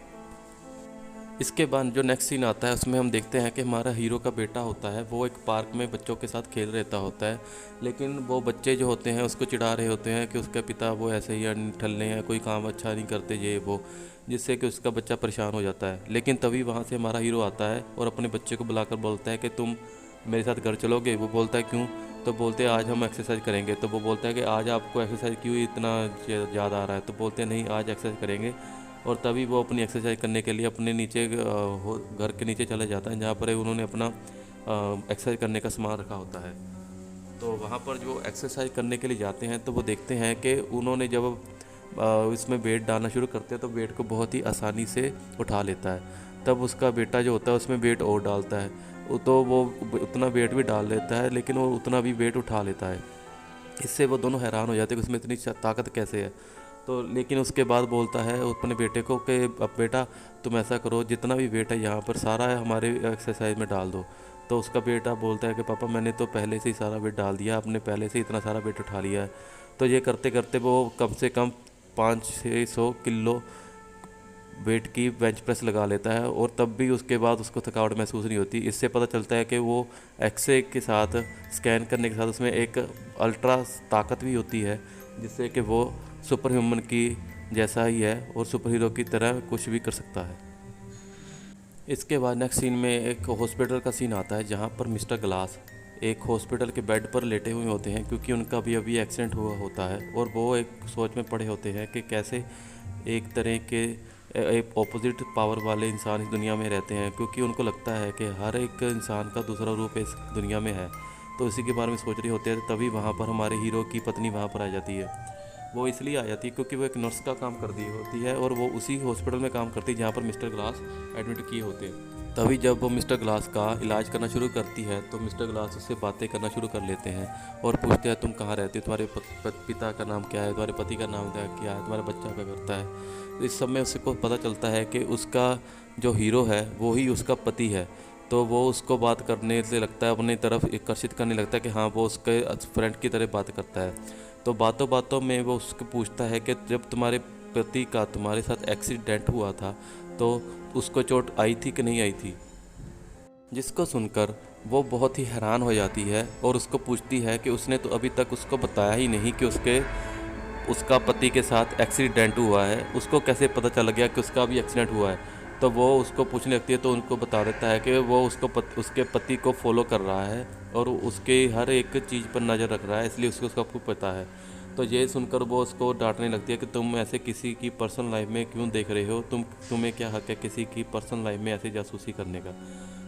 इसके बाद जो नेक्स्ट सीन आता है उसमें हम देखते हैं कि हमारा हीरो का बेटा होता है, वो एक पार्क में बच्चों के साथ खेल रहता होता है। लेकिन वो बच्चे जो होते हैं उसको चिढ़ा रहे होते हैं कि उसके पिता वो ऐसे ही ठल्ले हैं, कोई काम अच्छा नहीं करते ये वो, जिससे कि उसका बच्चा परेशान हो जाता है। लेकिन तभी वहाँ से हमारा हीरो आता है और अपने बच्चे को बुलाकर बोलता है कि तुम मेरे साथ घर चलोगे। वो बोलता है क्यों? तो बोलते हैं आज हम एक्सरसाइज करेंगे। तो वो बोलता है कि आज आपको एक्सरसाइज क्यों इतना याद आ रहा है? तो बोलते हैं नहीं, आज एक्सरसाइज करेंगे। और तभी वो अपनी एक्सरसाइज करने के लिए अपने नीचे घर के नीचे चले जाता है, जहाँ पर उन्होंने अपना एक्सरसाइज करने का सामान रखा होता है। तो वहाँ पर जो एक्सरसाइज करने के लिए जाते हैं तो वो देखते हैं कि उन्होंने जब इसमें वेट डालना शुरू करते हैं तो वेट को बहुत ही आसानी से उठा लेता है। तब उसका बेटा जो होता है उसमें वेट और डालता है, तो वो उतना वेट भी डाल लेता है, लेकिन वो उतना भी वेट उठा लेता है। इससे वो दोनों हैरान हो जाते हैं कि उसमें इतनी ताकत कैसे है। तो लेकिन उसके बाद बोलता है अपने बेटे को कि अब बेटा तुम ऐसा करो, जितना भी वेट है यहाँ पर सारा है हमारे एक्सरसाइज में डाल दो। तो उसका बेटा बोलता है कि पापा मैंने तो पहले से ही सारा वेट डाल दिया, आपने पहले से इतना सारा वेट उठा लिया है। तो ये करते करते वो कम से कम 500-600 किलो वेट की बेंच प्रेस लगा लेता है, और तब भी उसके बाद उसको थकावट महसूस नहीं होती। इससे पता चलता है कि वो एक्सरे के साथ स्कैन करने के साथ उसमें एक अल्ट्रा ताकत भी होती है, जिससे कि वो सुपर ह्यूमन की जैसा ही है और सुपर हीरो की तरह कुछ भी कर सकता है। इसके बाद नेक्स्ट सीन में एक हॉस्पिटल का सीन आता है, जहाँ पर मिस्टर ग्लास एक हॉस्पिटल के बेड पर लेटे हुए होते हैं, क्योंकि उनका अभी एक्सीडेंट हुआ होता है। और वो एक सोच में पड़े होते हैं कि कैसे एक तरह के एक ऑपोजिट पावर वाले इंसान इस दुनिया में रहते हैं, क्योंकि उनको लगता है कि हर एक इंसान का दूसरा रूप इस दुनिया में है। तो इसी के बारे में सोच रहे होते हैं। तभी वहाँ पर हमारे हीरो की पत्नी वहाँ पर आ जाती है। वो इसलिए आ जाती है क्योंकि वो एक नर्स का काम कर दी होती है, और वो उसी हॉस्पिटल में काम करती है जहाँ पर मिस्टर ग्लास एडमिट किए होते हैं। तभी जब वो मिस्टर ग्लास का इलाज करना शुरू करती है तो मिस्टर ग्लास उससे बातें करना शुरू कर लेते हैं और पूछते हैं तुम कहाँ रहते हो, तुम्हारे पिता का नाम क्या है, तुम्हारे पति का नाम क्या है, तुम्हारा बच्चा क्या करता है। तो इस सब में उसको पता चलता है कि उसका जो हीरो है वो ही उसका पति है। तो वो उसको बात करने से लगता है, अपनी तरफ आकर्षित करने लगता है कि हाँ वो उसके फ्रेंड की तरह बात करता है। तो बातों बातों में वो उसको पूछता है कि जब तुम्हारे पति का तुम्हारे साथ एक्सीडेंट हुआ था तो उसको चोट आई थी कि नहीं आई थी। जिसको सुनकर वो बहुत ही हैरान हो जाती है और उसको पूछती है कि उसने तो अभी तक उसको बताया ही नहीं कि उसका पति के साथ एक्सीडेंट हुआ है, उसको कैसे पता चल गया कि उसका भी एक्सीडेंट हुआ है। तो वो उसको पूछने लगती है तो उनको बता देता है कि वो उसके पति को फॉलो कर रहा है और उसके हर एक चीज़ पर नज़र रख रहा है, इसलिए उसको सब कुछ पता है। तो ये सुनकर वो उसको डांटने लगती है कि तुम ऐसे किसी की पर्सनल लाइफ में क्यों देख रहे हो, तुम्हें क्या हक है किसी की पर्सनल लाइफ में ऐसे जासूसी करने का।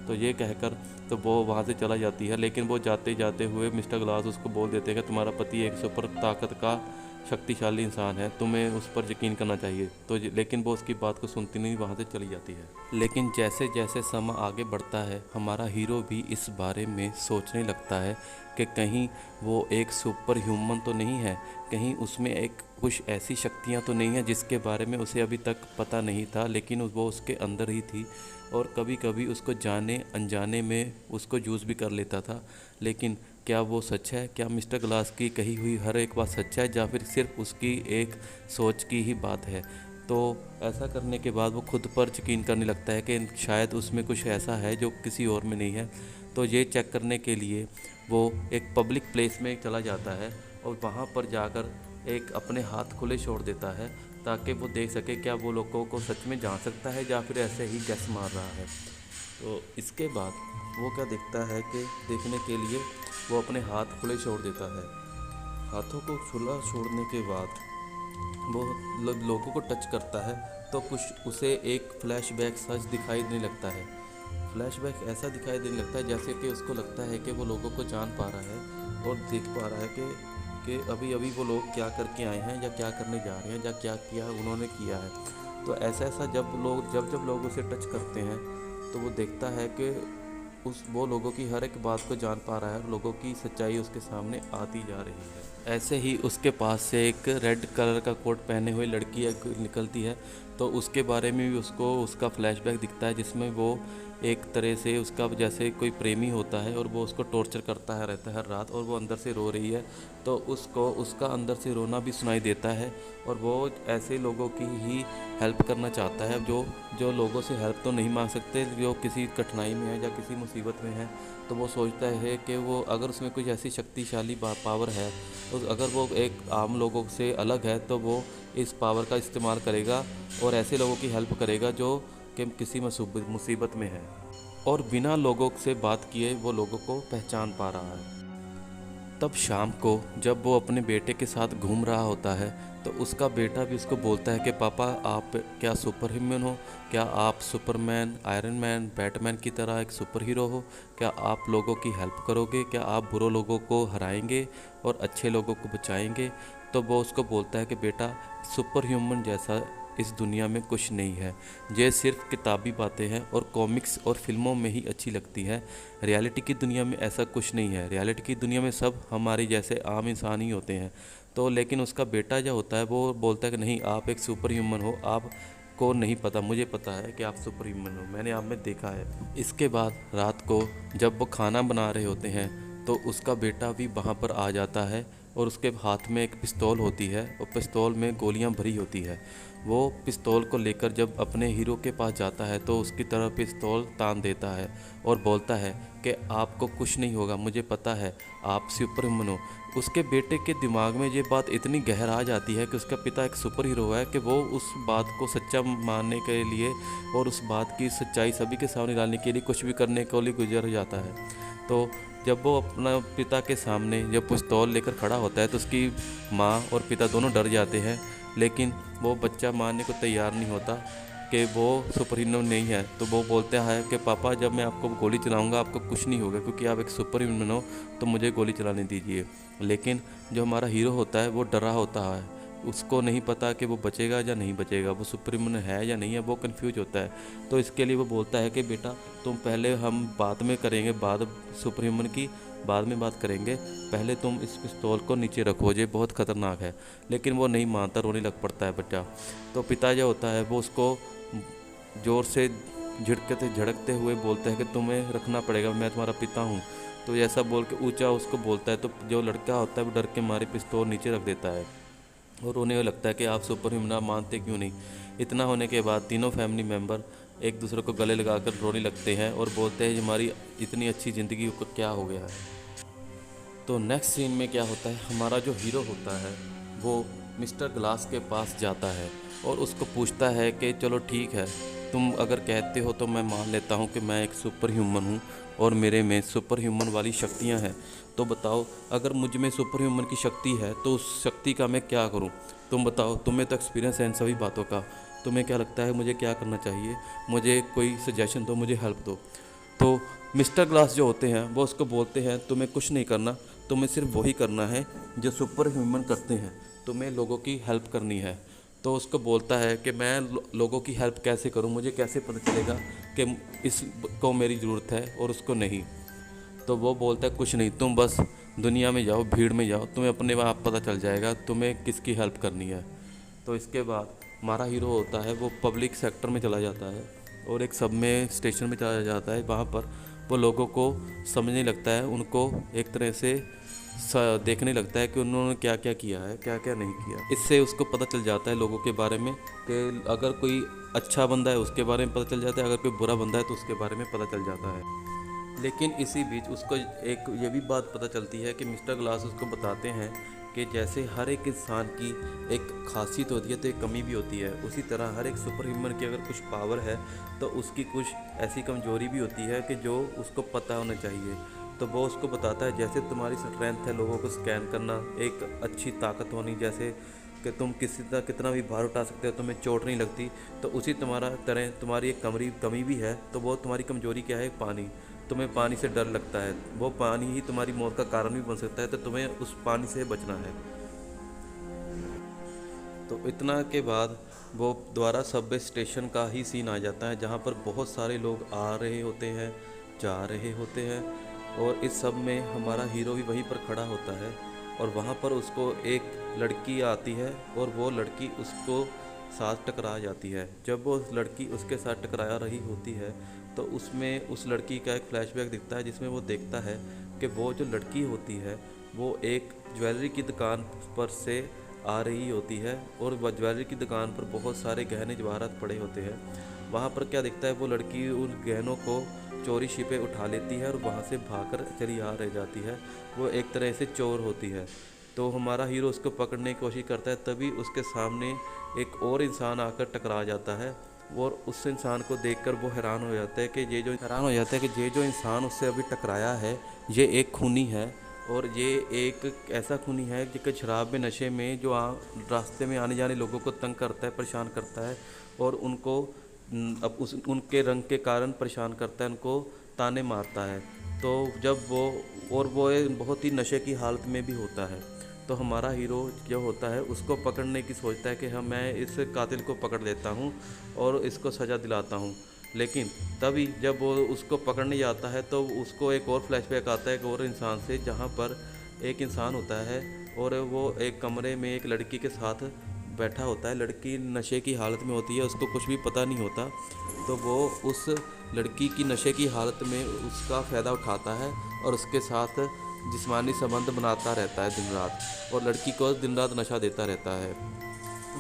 तो ये कहकर तो वो वहाँ से चला जाती है। लेकिन वो जाते जाते हुए मिस्टर ग्लास उसको बोल देते हैं कि तुम्हारा पति एक सुपर ताकत का शक्तिशाली इंसान है, तुम्हें उस पर यकीन करना चाहिए। तो लेकिन वो उसकी बात को सुनती नहीं, वहाँ से चली जाती है। लेकिन जैसे जैसे समय आगे बढ़ता है हमारा हीरो भी इस बारे में सोचने लगता है कि कहीं वो एक सुपर ह्यूमन तो नहीं है, कहीं उसमें एक कुछ ऐसी शक्तियाँ तो नहीं हैं जिसके बारे में उसे अभी तक पता नहीं था, लेकिन वो उसके अंदर ही थी और कभी कभी उसको जाने अनजाने में उसको यूज़ भी कर लेता था। लेकिन क्या वो सच है? क्या मिस्टर ग्लास की कही हुई हर एक बात सच है या फिर सिर्फ उसकी एक सोच की ही बात है? तो ऐसा करने के बाद वो खुद पर यकीन करने लगता है कि शायद उसमें कुछ ऐसा है जो किसी और में नहीं है। तो ये चेक करने के लिए वो एक पब्लिक प्लेस में चला जाता है और वहाँ पर जाकर एक अपने हाथ खुले छोड़ देता है ताकि वो देख सके क्या वो लोगों को सच में जान सकता है या फिर ऐसे ही गैस मार रहा है। तो इसके बाद वो क्या देखता है कि देखने के लिए वो अपने हाथ खुले छोड़ देता है। हाथों को खुला छोड़ने के बाद वो लोगों को टच करता है तो कुछ उसे एक फ्लैशबैक सच दिखाई देने लगता है। फ्लैशबैक ऐसा दिखाई देने लगता है जैसे कि उसको लगता है कि वो लोगों को जान पा रहा है और देख पा रहा है कि अभी अभी वो लोग क्या करके आए हैं या क्या करने जा रहे हैं या क्या किया उन्होंने किया है। तो ऐसा जब लोग उसे टच करते हैं तो वो देखता है कि वो लोगों की हर एक बात को जान पा रहा है और लोगों की सच्चाई उसके सामने आती जा रही है। ऐसे ही उसके पास से एक रेड कलर का कोट पहने हुए लड़की निकलती है, तो उसके बारे में भी उसको उसका फ्लैशबैक दिखता है जिसमें वो एक तरह से उसका जैसे कोई प्रेमी होता है और वो उसको टॉर्चर करता है रहता है हर रात, और वो अंदर से रो रही है तो उसको उसका अंदर से रोना भी सुनाई देता है। और वो ऐसे लोगों की ही हेल्प करना चाहता है जो लोगों से हेल्प तो नहीं मांग सकते, जो किसी कठिनाई में है या किसी मुसीबत में है। तो वो सोचता है कि वो अगर उसमें कुछ ऐसी शक्तिशाली पावर है, तो अगर वो एक आम लोगों से अलग है तो वो इस पावर का इस्तेमाल करेगा और ऐसे लोगों की हेल्प करेगा जो कि किसी मुसीबत में है और बिना लोगों से बात किए वो लोगों को पहचान पा रहा है। तब शाम को जब वो अपने बेटे के साथ घूम रहा होता है तो उसका बेटा भी उसको बोलता है कि पापा आप क्या सुपर ह्यूमन हो, क्या आप सुपरमैन, आयरन मैन, बैटमैन की तरह एक सुपर हीरो हो, क्या आप लोगों की हेल्प करोगे, क्या आप बुरे लोगों को हराएंगे और अच्छे लोगों को बचाएंगे। तो वो उसको बोलता है कि बेटा सुपर ह्यूमन जैसा इस दुनिया में कुछ नहीं है, ये सिर्फ किताबी बातें हैं और कॉमिक्स और फिल्मों में ही अच्छी लगती है। रियलिटी की दुनिया में ऐसा कुछ नहीं है, रियलिटी की दुनिया में सब हमारे जैसे आम इंसान ही होते हैं। तो लेकिन उसका बेटा जो होता है वो बोलता है कि नहीं, आप एक सुपर ह्यूमन हो, आप को नहीं पता, मुझे पता है कि आप सुपर ह्यूमन हो, मैंने आप में देखा है। इसके बाद रात को जब वो खाना बना रहे होते हैं तो उसका बेटा भी वहाँ पर आ जाता है और उसके हाथ में एक पिस्तौल होती है और पिस्तौल में गोलियां भरी होती है। वो पिस्तौल को लेकर जब अपने हीरो के पास जाता है तो उसकी तरफ पिस्तौल तान देता है और बोलता है कि आपको कुछ नहीं होगा, मुझे पता है आप सुपर ह्यूमन हो। उसके बेटे के दिमाग में ये बात इतनी गहरा आ जाती है कि उसका पिता एक सुपर हीरो है कि वो उस बात को सच्चा मानने के लिए और उस बात की सच्चाई सभी के सामने डालने के लिए कुछ भी करने को लिए गुजर जाता है। तो जब वो अपना पिता के सामने जब पिस्तौल लेकर खड़ा होता है तो उसकी माँ और पिता दोनों डर जाते हैं, लेकिन वो बच्चा मानने को तैयार नहीं होता कि वो सुपर ह्यूमन नहीं है। तो वो बोलता है कि पापा जब मैं आपको गोली चलाऊंगा आपको कुछ नहीं होगा, क्योंकि आप एक सुपर ह्यूमन हो, तो मुझे गोली चलाने दीजिए। लेकिन जो हमारा हीरो होता है वो डरा होता है, उसको नहीं पता कि वो बचेगा या नहीं बचेगा, वो सुपर ह्यूमन है या नहीं है, वो कंफ्यूज होता है। तो इसके लिए वो बोलता है कि बेटा तुम पहले, हम बाद में करेंगे, बाद सुपर ह्यूमन की बाद में बात करेंगे, पहले तुम इस पिस्तौल को नीचे रखो, ये बहुत ख़तरनाक है। लेकिन वो नहीं मानता, रोने लग पड़ता है बच्चा। तो पिता जो होता है वो उसको ज़ोर से झड़कते हुए बोलता है कि तुम्हें रखना पड़ेगा, मैं तुम्हारा पिता हूँ। तो ऐसा बोल के ऊँचा उसको बोलता है, तो जो लड़का होता है वो डर के मारे पिस्तौल नीचे रख देता है और रोने लगता है कि आप सुपर ह्यूमन, आप मानते क्यों नहीं। इतना होने के बाद तीनों फैमिली मेम्बर एक दूसरे को गले लगाकर रोने लगते हैं और बोलते हैं हमारी इतनी अच्छी ज़िंदगी को क्या हो गया है। तो नेक्स्ट सीन में क्या होता है, हमारा जो हीरो होता है वो मिस्टर ग्लास के पास जाता है और उसको पूछता है कि चलो ठीक है, तुम अगर कहते हो तो मैं मान लेता हूँ कि मैं एक सुपर ह्यूमन हूँ और मेरे में सुपर ह्यूमन वाली शक्तियाँ हैं। तो बताओ, अगर मुझ में सुपर ह्यूमन की शक्ति है तो उस शक्ति का मैं क्या करूँ? तुम बताओ, तुम्हें तो एक्सपीरियंस है इन सभी बातों का, तुम्हें क्या लगता है मुझे क्या करना चाहिए? मुझे कोई सजेशन दो, मुझे हेल्प दो। तो मिस्टर ग्लास जो होते हैं वो उसको बोलते हैं तुम्हें कुछ नहीं करना, तुम्हें सिर्फ वही करना है जो सुपर ह्यूमन करते हैं, तुम्हें लोगों की हेल्प करनी है। तो उसको बोलता है कि मैं लोगों की हेल्प कैसे करूं, मुझे कैसे पता चलेगा कि इसको मेरी ज़रूरत है और उसको नहीं। तो वो बोलता है कुछ नहीं, तुम बस दुनिया में जाओ, भीड़ में जाओ, तुम्हें अपने आप पता चल जाएगा तुम्हें किसकी हेल्प करनी है। तो इसके बाद हमारा हीरो होता है वो पब्लिक सेक्टर में चला जाता है और एक सब में स्टेशन में चला जाता है। वहाँ पर वो लोगों को समझने लगता है, उनको एक तरह से देखने लगता है कि उन्होंने क्या क्या किया है, क्या क्या नहीं किया। इससे उसको पता चल जाता है लोगों के बारे में कि अगर कोई अच्छा बंदा है उसके बारे में पता चल जाता है, अगर कोई बुरा बंदा है तो उसके बारे में पता चल जाता है। लेकिन इसी बीच उसको एक ये भी बात पता चलती है कि मिस्टर ग्लास उसको बताते हैं कि जैसे हर एक इंसान की एक खासियत होती है तो एक कमी भी होती है, उसी तरह हर एक सुपर ह्यूमन की अगर कुछ पावर है तो उसकी कुछ ऐसी कमजोरी भी होती है कि जो उसको पता होना चाहिए। तो वो उसको बताता है जैसे तुम्हारी स्ट्रेंथ है लोगों को स्कैन करना, एक अच्छी ताकत होनी, जैसे कि तुम किसी तरह कितना भी भार उठा सकते हो, तुम्हें चोट नहीं लगती। तो उसी तरह तुम्हारी एक कमी भी है। तो वो तुम्हारी कमजोरी क्या है? पानी। तुम्हें पानी से डर लगता है, वो पानी ही तुम्हारी मौत का कारण भी बन सकता है, तो तुम्हें उस पानी से बचना है। तो इतना के बाद वो दोबारा सबवे स्टेशन का ही सीन आ जाता है, जहाँ पर बहुत सारे लोग आ रहे होते हैं, जा रहे होते हैं, और इस सब में हमारा हीरो भी वहीं पर खड़ा होता है। और वहाँ पर उसको एक लड़की आती है और वो लड़की उसको साथ टकरा जाती है। जब वो लड़की उसके साथ टकरा रही होती है तो उसमें उस लड़की का एक फ्लैशबैक दिखता है, जिसमें वो देखता है कि वो जो लड़की होती है वो एक ज्वेलरी की दुकान पर से आ रही होती है, और वह ज्वेलरी की दुकान पर बहुत सारे गहने जवाहरात पड़े होते हैं। वहाँ पर क्या दिखता है, वो लड़की उन गहनों को चोरी छिपे उठा लेती है और वहाँ से भागकर चली आ रह जाती है। वो एक तरह से चोर होती है। तो हमारा हीरो उसको पकड़ने की कोशिश करता है, तभी उसके सामने एक और इंसान आकर टकरा जाता है, और उस इंसान को देखकर वो हैरान हो जाता है कि ये जो इंसान उससे अभी टकराया है ये एक खूनी है, और ये एक ऐसा खूनी है जो शराब में नशे में जो रास्ते में आने जाने लोगों को तंग करता है, परेशान करता है, और उनको उनके रंग के कारण परेशान करता है, उनको ताने मारता है। तो जब वो बहुत ही नशे की हालत में भी होता है। तो हमारा हीरो जो होता है उसको पकड़ने की सोचता है कि मैं इस कातिल को पकड़ लेता हूँ और इसको सज़ा दिलाता हूँ। लेकिन तभी जब वो उसको पकड़ने जाता है तो उसको एक और फ्लैशबैक आता है एक और इंसान से, जहाँ पर एक इंसान होता है और वो एक कमरे में एक लड़की के साथ बैठा होता है। लड़की नशे की हालत में होती है, उसको कुछ भी पता नहीं होता। तो वो उस लड़की की नशे की हालत में उसका फ़ायदा उठाता है और उसके साथ जिस्मानी संबंध बनाता रहता है दिन रात, और लड़की को दिन रात नशा देता रहता है।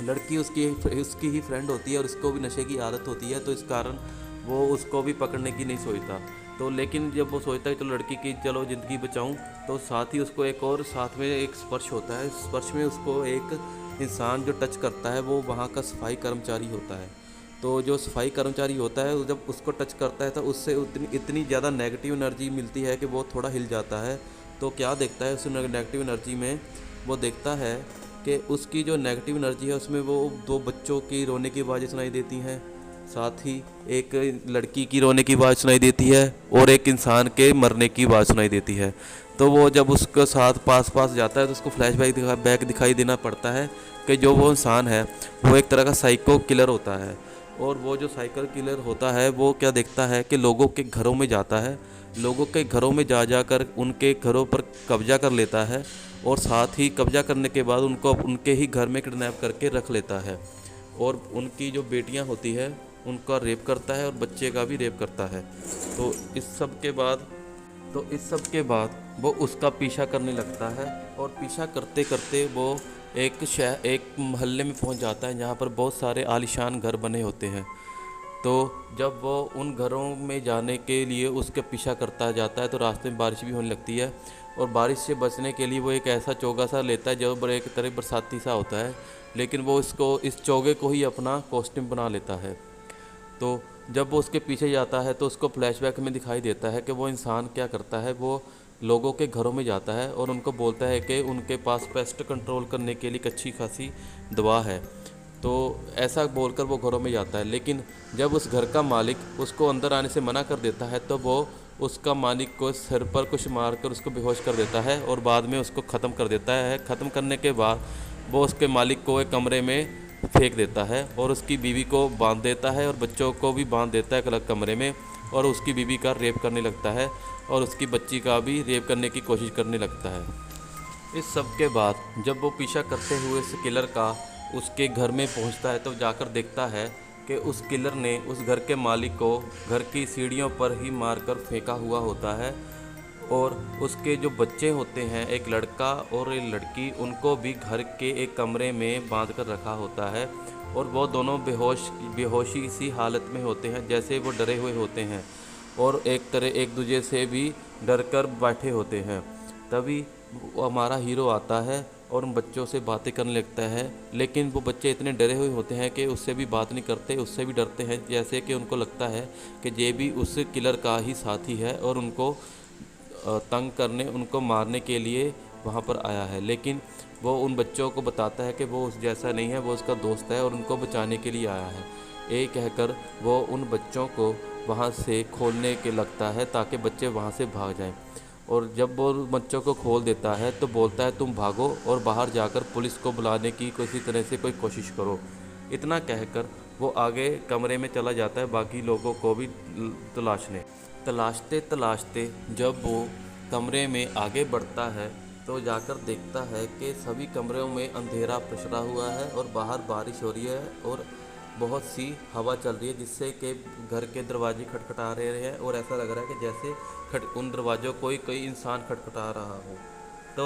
लड़की उसकी ही फ्रेंड होती है और उसको भी नशे की आदत होती है, तो इस कारण वो उसको भी पकड़ने की नहीं सोचता। तो लेकिन जब वो सोचता है चलो लड़की की चलो ज़िंदगी बचाऊं, तो साथ ही उसको एक और साथ में एक स्पर्श होता है। स्पर्श में उसको एक इंसान जो टच करता है वो वहाँ का सफाई कर्मचारी होता है। तो जो सफाई कर्मचारी होता है जब उसको टच करता है तो उससे इतनी ज़्यादा नेगेटिव एनर्जी मिलती है कि वो थोड़ा हिल जाता है। तो क्या देखता है उस नेगेटिव एनर्जी में, वो देखता है कि उसकी जो नेगेटिव एनर्जी है उसमें वो 2 बच्चों की रोने की आवाज़ें सुनाई देती हैं, साथ ही एक लड़की की रोने की आवाज़ सुनाई देती है और एक इंसान के मरने की आवाज़ सुनाई देती है। तो वो जब उसके साथ पास जाता है तो उसको फ्लैशबैक दिखाई देना पड़ता है कि जो वो इंसान है वो एक तरह का साइको किलर होता है। और वो जो साइकिल किलर होता है वो क्या देखता है कि लोगों के घरों में जाता है, लोगों के घरों में जाकर उनके घरों पर कब्जा कर लेता है, और साथ ही कब्जा करने के बाद उनको उनके ही घर में किडनैप करके रख लेता है, और उनकी जो बेटियां होती है उनका रेप करता है और बच्चे का भी रेप करता है। तो इस सब के बाद वो उसका पीछा करने लगता है, और पीछा करते करते वो एक मोहल्ले में पहुंच जाता है जहाँ पर बहुत सारे आलीशान घर बने होते हैं। तो जब वो उन घरों में जाने के लिए उसके पीछा करता जाता है तो रास्ते में बारिश भी होने लगती है, और बारिश से बचने के लिए वो एक ऐसा चोगा सा लेता है जो एक तरह बरसाती सा होता है, लेकिन वो इस चोगे को ही अपना कॉस्ट्यूम बना लेता है। तो जब वो उसके पीछे जाता है तो उसको फ्लैशबैक में दिखाई देता है कि वो इंसान क्या करता है, वो लोगों के घरों में जाता है और उनको बोलता है कि उनके पास पेस्ट कंट्रोल करने के लिए एक अच्छी खासी दवा है। तो ऐसा बोलकर वो घरों में जाता है, लेकिन जब उस घर का मालिक उसको अंदर आने से मना कर देता है तो वो उसका मालिक को सिर पर कुछ मारकर उसको बेहोश कर देता है और बाद में उसको ख़त्म कर देता है। ख़त्म करने के बाद वो उसके मालिक को एक कमरे में फेंक देता है और उसकी बीवी को बांध देता है और बच्चों को भी बांध देता है एक अलग कमरे में, और उसकी बीवी का रेप करने लगता है और उसकी बच्ची का भी रेप करने की कोशिश करने लगता है। इस सब के बाद जब वो पीछा करते हुए इस किलर का उसके घर में पहुंचता है तो जाकर देखता है कि उस किलर ने उस घर के मालिक को घर की सीढ़ियों पर ही मारकर फेंका हुआ होता है, और उसके जो बच्चे होते हैं एक लड़का और एक लड़की, उनको भी घर के एक कमरे में बांध कर रखा होता है, और वो दोनों बेहोशी सी हालत में होते हैं, जैसे वो डरे हुए होते हैं और एक दूसरे से भी डर कर बैठे होते हैं। तभी हमारा हीरो आता है और उन बच्चों से बातें करने लगता है, लेकिन वो बच्चे इतने डरे हुए होते हैं कि उससे भी बात नहीं करते, उससे भी डरते हैं, जैसे कि उनको लगता है कि ये भी उस किलर का ही साथी है और उनको तंग करने, उनको मारने के लिए वहाँ पर आया है। लेकिन वो उन बच्चों को बताता है कि वो उस जैसा नहीं है, वो उसका दोस्त है और उनको बचाने के लिए आया है। ये कहकर वो उन बच्चों को वहाँ से खोलने के लगता है ताकि बच्चे वहाँ से भाग जाएं। और जब वो बच्चों को खोल देता है तो बोलता है तुम भागो और बाहर जाकर पुलिस को बुलाने की किसी तरह से कोई कोशिश करो। इतना कहकर वो आगे कमरे में चला जाता है बाकी लोगों को भी तलाशते तलाशते जब वो कमरे में आगे बढ़ता है तो जाकर देखता है कि सभी कमरों में अंधेरा पसरा हुआ है और बाहर बारिश हो रही है और बहुत सी हवा चल रही है, जिससे कि घर के दरवाजे खटखटा रहे हैं और ऐसा लग रहा है कि जैसे उन दरवाज़ों कोई इंसान खटखटा रहा हो। तो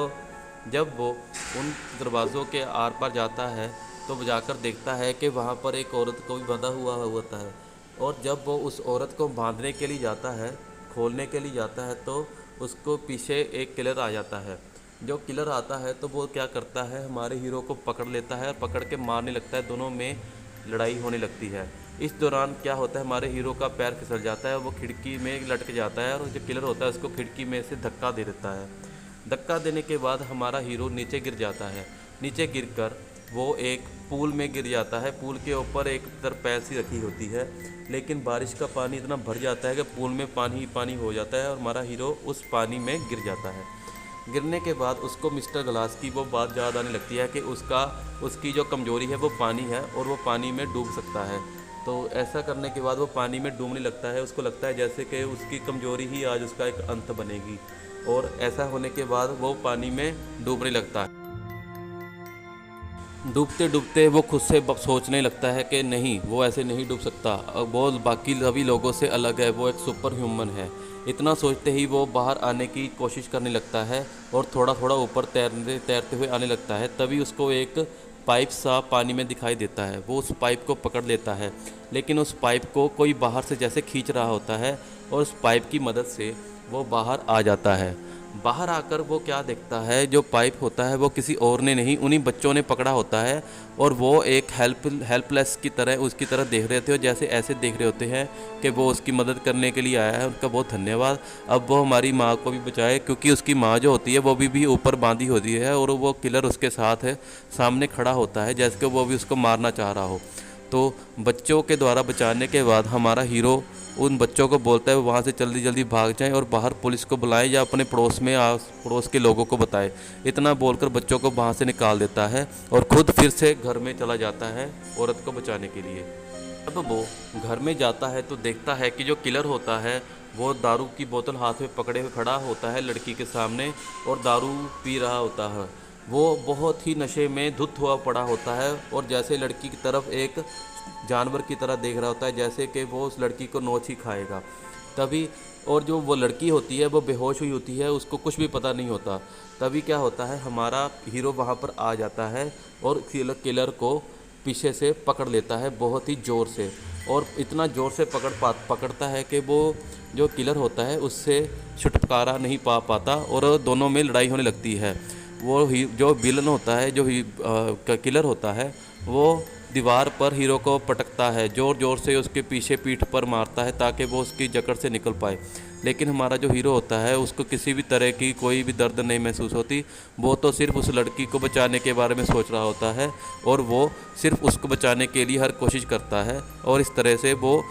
जब वो उन दरवाज़ों के आर पार जाता है तो जाकर देखता है कि वहाँ पर एक औरत को भी बंधा हुआ होता है। और जब वो उस औरत को बांधने के लिए जाता है, खोलने के लिए जाता है, तो उसको पीछे एक किलर आ जाता है। जो किलर आता है तो वो क्या करता है, हमारे हीरो को पकड़ लेता है और पकड़ के मारने लगता है। दोनों में लड़ाई होने लगती है। इस दौरान क्या होता है, हमारे हीरो का पैर फिसल जाता है, वो खिड़की में लटक जाता है और जो किलर होता है उसको खिड़की में से धक्का दे देता है। धक्का देने के बाद हमारा हीरो नीचे गिर जाता है। नीचे गिरकर वो एक पूल में गिर जाता है। पूल के ऊपर एक तरपाल सी रखी होती है, लेकिन बारिश का पानी इतना भर जाता है कि पूल में पानी ही पानी हो जाता है और हमारा हीरो उस पानी में गिर जाता है। गिरने के बाद उसको मिस्टर ग्लास की वो बात याद आने लगती है कि उसकी जो कमज़ोरी है वो पानी है और वो पानी में डूब सकता है। तो ऐसा करने के बाद वो पानी में डूबने लगता है। उसको लगता है जैसे कि उसकी कमज़ोरी ही आज उसका एक अंत बनेगी, और ऐसा होने के बाद वो पानी में डूबने लगता है। डूबते डूबते वो खुद से सोचने लगता है कि नहीं, वो ऐसे नहीं डूब सकता, वो बाकी सभी लोगों से अलग है, वो एक सुपर ह्यूमन है। इतना सोचते ही वो बाहर आने की कोशिश करने लगता है और थोड़ा थोड़ा ऊपर तैरते हुए आने लगता है। तभी उसको एक पाइप सा पानी में दिखाई देता है। वो उस पाइप को पकड़ लेता है, लेकिन उस पाइप को कोई बाहर से जैसे खींच रहा होता है और उस पाइप की मदद से वो बाहर आ जाता है। बाहर आकर वो क्या देखता है, जो पाइप होता है वो किसी और ने नहीं, उन्हीं बच्चों ने पकड़ा होता है। और वो एक हेल्पलेस की तरह उसकी तरह देख रहे थे और जैसे ऐसे देख रहे होते हैं कि वो उसकी मदद करने के लिए आया है, उनका बहुत धन्यवाद, अब वो हमारी माँ को भी बचाए। क्योंकि उसकी माँ जो होती है वो भी ऊपर बांधी होती है और वो किलर उसके साथ है, सामने खड़ा होता है जैसे कि वो भी उसको मारना चाह रहा हो। तो बच्चों के द्वारा बचाने के बाद हमारा हीरो उन बच्चों को बोलता है वहाँ से जल्दी जल्दी भाग जाएं और बाहर पुलिस को बुलाएं या अपने पड़ोस के लोगों को बताएं। इतना बोलकर बच्चों को वहाँ से निकाल देता है और खुद फिर से घर में चला जाता है औरत को बचाने के लिए। जब वो घर में जाता है तो देखता है कि जो किलर होता है वो दारू की बोतल हाथ में पकड़े हुए खड़ा होता है लड़की के सामने और दारू पी रहा होता है। वो बहुत ही नशे में धुत हुआ पड़ा होता है और जैसे लड़की की तरफ एक जानवर की तरह देख रहा होता है, जैसे कि वो उस लड़की को नोच ही खाएगा। तभी और जो वो लड़की होती है वो बेहोश हुई होती है, उसको कुछ भी पता नहीं होता। तभी क्या होता है, हमारा हीरो वहाँ पर आ जाता है और किलर को पीछे से पकड़ लेता है बहुत ही ज़ोर से, और इतना ज़ोर से पकड़ता है कि वो जो किलर होता है उससे छुटकारा नहीं पाता और दोनों में लड़ाई होने लगती है। वो जो विलन होता है, जो किलर होता है, वो दीवार पर हीरो को पटकता है, ज़ोर ज़ोर से उसके पीछे पीठ पर मारता है ताकि वो उसकी जकड़ से निकल पाए। लेकिन हमारा जो हीरो होता है उसको किसी भी तरह की कोई भी दर्द नहीं महसूस होती। वो तो सिर्फ उस लड़की को बचाने के बारे में सोच रहा होता है और वो सिर्फ उसको बचाने के लिए हर कोशिश करता है, और इस तरह से वो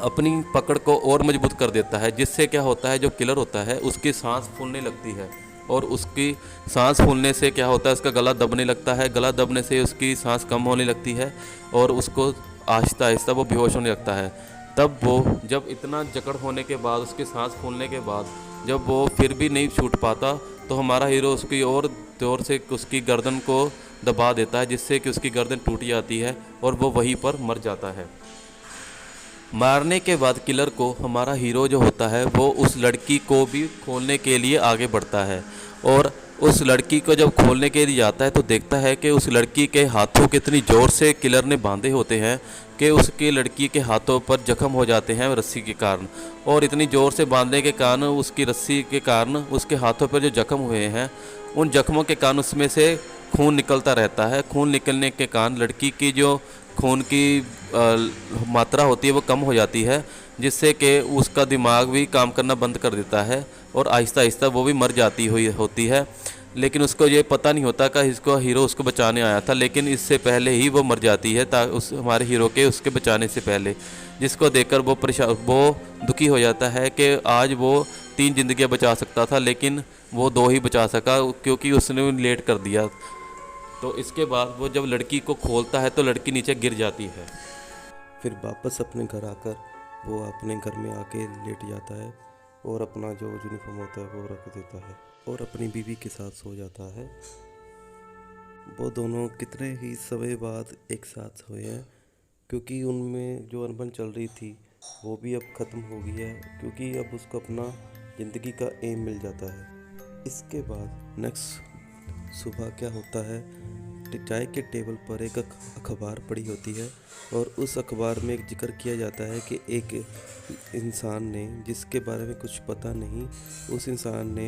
अपनी पकड़ को और मजबूत कर देता है, जिससे क्या होता है, जो किलर होता है उसकी सांस फूलने लगती है और उसकी सांस फूलने से क्या होता है, उसका गला दबने लगता है। गला दबने से उसकी सांस कम होने लगती है और उसको आहिस्ता आहिस्ता वो बेहोश होने लगता है। तब वो जब इतना जकड़ होने के बाद, उसकी सांस फूलने के बाद जब वो फिर भी नहीं छूट पाता तो हमारा हीरो उसकी और जोर से उसकी गर्दन को दबा देता है, जिससे कि उसकी गर्दन टूट जाती है और वो वहीं पर मर जाता है। मारने के बाद किलर को हमारा हीरो जो होता है वो उस लड़की को भी खोलने के लिए आगे बढ़ता है, और उस लड़की को जब खोलने के लिए जाता है तो देखता है कि उस लड़की के हाथों कितनी ज़ोर से किलर ने बांधे होते हैं कि उसके लड़की के हाथों पर जख्म हो जाते हैं रस्सी के कारण, और इतनी ज़ोर से बांधने के कारण उसकी रस्सी के कारण उसके हाथों पर जो जख्म हुए हैं उन जख्मों के कारण उसमें से खून निकलता रहता है। खून निकलने के कारण लड़की की जो खून की मात्रा होती है वो कम हो जाती है, जिससे कि उसका दिमाग भी काम करना बंद कर देता है और आहिस्ता आहिस्ता वो भी मर जाती हुई होती है। लेकिन उसको ये पता नहीं होता कि इसको हीरो उसको बचाने आया था, लेकिन इससे पहले ही वो मर जाती है उस हमारे हीरो के उसके बचाने से पहले, जिसको देखकर वो दुखी हो जाता है कि आज वो 3 जिंदगियां बचा सकता था लेकिन वो 2 ही बचा सका क्योंकि उसने लेट कर दिया। तो इसके बाद वो जब लड़की को खोलता है तो लड़की नीचे गिर जाती है। फिर वापस अपने घर आकर वो अपने घर में आके लेट जाता है और अपना जो यूनिफॉर्म होता है वो रख देता है और अपनी बीवी के साथ सो जाता है। वो दोनों कितने ही समय बाद एक साथ सोए हैं, क्योंकि उनमें जो अनबन चल रही थी वो भी अब ख़त्म हो गई है, क्योंकि अब उसको अपना ज़िंदगी का एम मिल जाता है। इसके बाद नेक्स्ट सुबह क्या होता है, चाय के टेबल पर एक अखबार पड़ी होती है और उस अखबार में एक जिक्र किया जाता है कि एक इंसान ने, जिसके बारे में कुछ पता नहीं, उस इंसान ने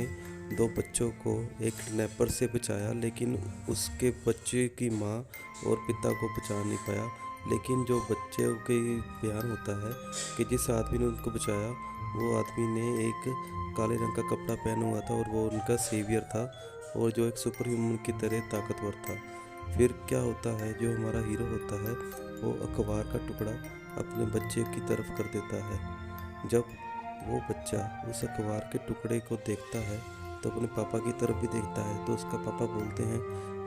2 बच्चों को एक किडनैपर से बचाया, लेकिन उसके बच्चे की माँ और पिता को बचा नहीं पाया। लेकिन जो बच्चे के बयान होता है कि जिस आदमी ने उनको बचाया वो आदमी ने एक काले रंग का कपड़ा पहना हुआ था और वो उनका सेवियर था और जो एक सुपर ह्यूमन की तरह ताकतवर था। फिर क्या होता है, जो हमारा हीरो होता है वो अखबार का टुकड़ा अपने बच्चे की तरफ कर देता है। जब वो बच्चा उस अखबार के टुकड़े को देखता है तो अपने पापा की तरफ भी देखता है, तो उसका पापा बोलते हैं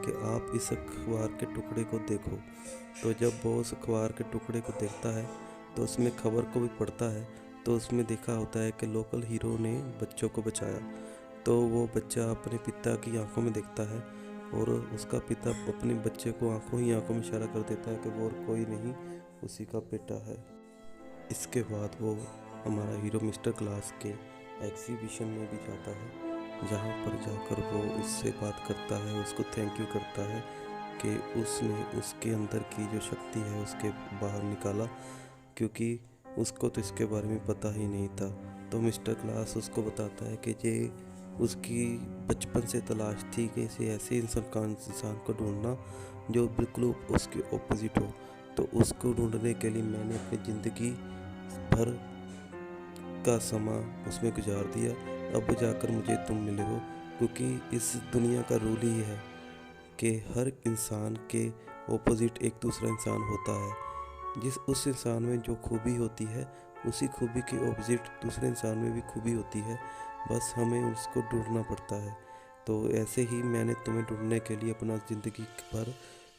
कि आप इस अखबार के टुकड़े को देखो। तो जब वो उस अखबार के टुकड़े को देखता है तो उसमें खबर को भी पढ़ता है, तो उसमें देखा होता है कि लोकल हीरो ने बच्चों को बचाया। तो वो बच्चा अपने पिता की आंखों में देखता है और उसका पिता अपने बच्चे को आंखों ही आंखों में इशारा कर देता है कि वो और कोई नहीं, उसी का बेटा है। इसके बाद वो हमारा हीरो मिस्टर ग्लास के एग्जीबिशन में भी जाता है, जहाँ पर जाकर वो उससे बात करता है, उसको थैंक यू करता है कि उसने उसके अंदर की जो शक्ति है उसके बाहर निकाला, क्योंकि उसको तो इसके बारे में पता ही नहीं था। तो मिस्टर ग्लास उसको बताता है कि ये उसकी बचपन से तलाश थी कि ऐसे इंसान को ढूंढना जो बिल्कुल उसके ऑपोजिट हो। तो उसको ढूंढने के लिए मैंने अपनी ज़िंदगी भर का समा उसमें गुजार दिया, अब जाकर मुझे तुम मिले हो। क्योंकि इस दुनिया का रूल ही है कि हर इंसान के ऑपोजिट एक दूसरा इंसान होता है। उस इंसान में जो खूबी होती है उसी खूबी के ऑपोजिट दूसरे इंसान में भी खूबी होती है, बस हमें उसको ढूंढना पड़ता है। तो ऐसे ही मैंने तुम्हें ढूंढने के लिए अपना ज़िंदगी भर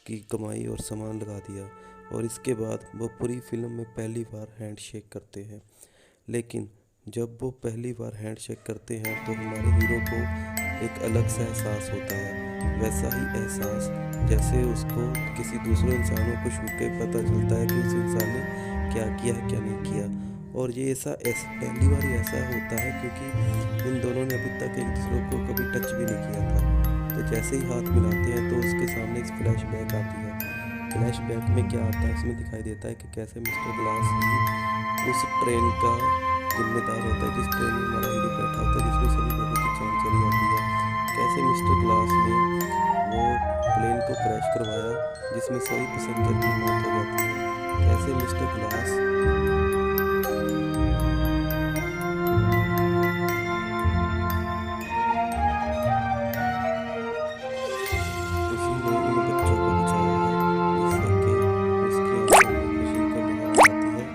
की कमाई और सामान लगा दिया। और इसके बाद वो पूरी फिल्म में पहली बार हैंडशेक करते हैं। लेकिन जब वो पहली बार हैंडशेक करते हैं तो हमारे हीरो को एक अलग सा एहसास होता है, वैसा ही एहसास जैसे उसको किसी दूसरे इंसानों को छू के पता चलता है कि उस इंसान ने क्या किया है क्या नहीं किया। और ये ऐसा पहली बार ऐसा होता है क्योंकि इन दोनों ने अभी तक एक दूसरे को कभी टच भी नहीं किया था। तो जैसे ही हाथ मिलाते हैं तो उसके सामने एक फ्लैशबैक आती है। फ्लैशबैक में क्या आता है, उसमें दिखाई देता है कि कैसे मिस्टर ग्लास ही उस ट्रेन का जिम्मेदार होता है, जिस ट्रेन में हमारा हीरो बैठा होता है, जिसमें सभी लोगों की जान चली जाती है। कैसे मिस्टर ग्लास ने वो प्लेन को क्रैश करवाया जिसमें सभी पैसेंजर की मौत हो जाती है। कैसे मिस्टर ग्लास उसी ने उन बच्चों को बचाया है, जिससे कि उसकी आंखों में खुशी का लहर आती है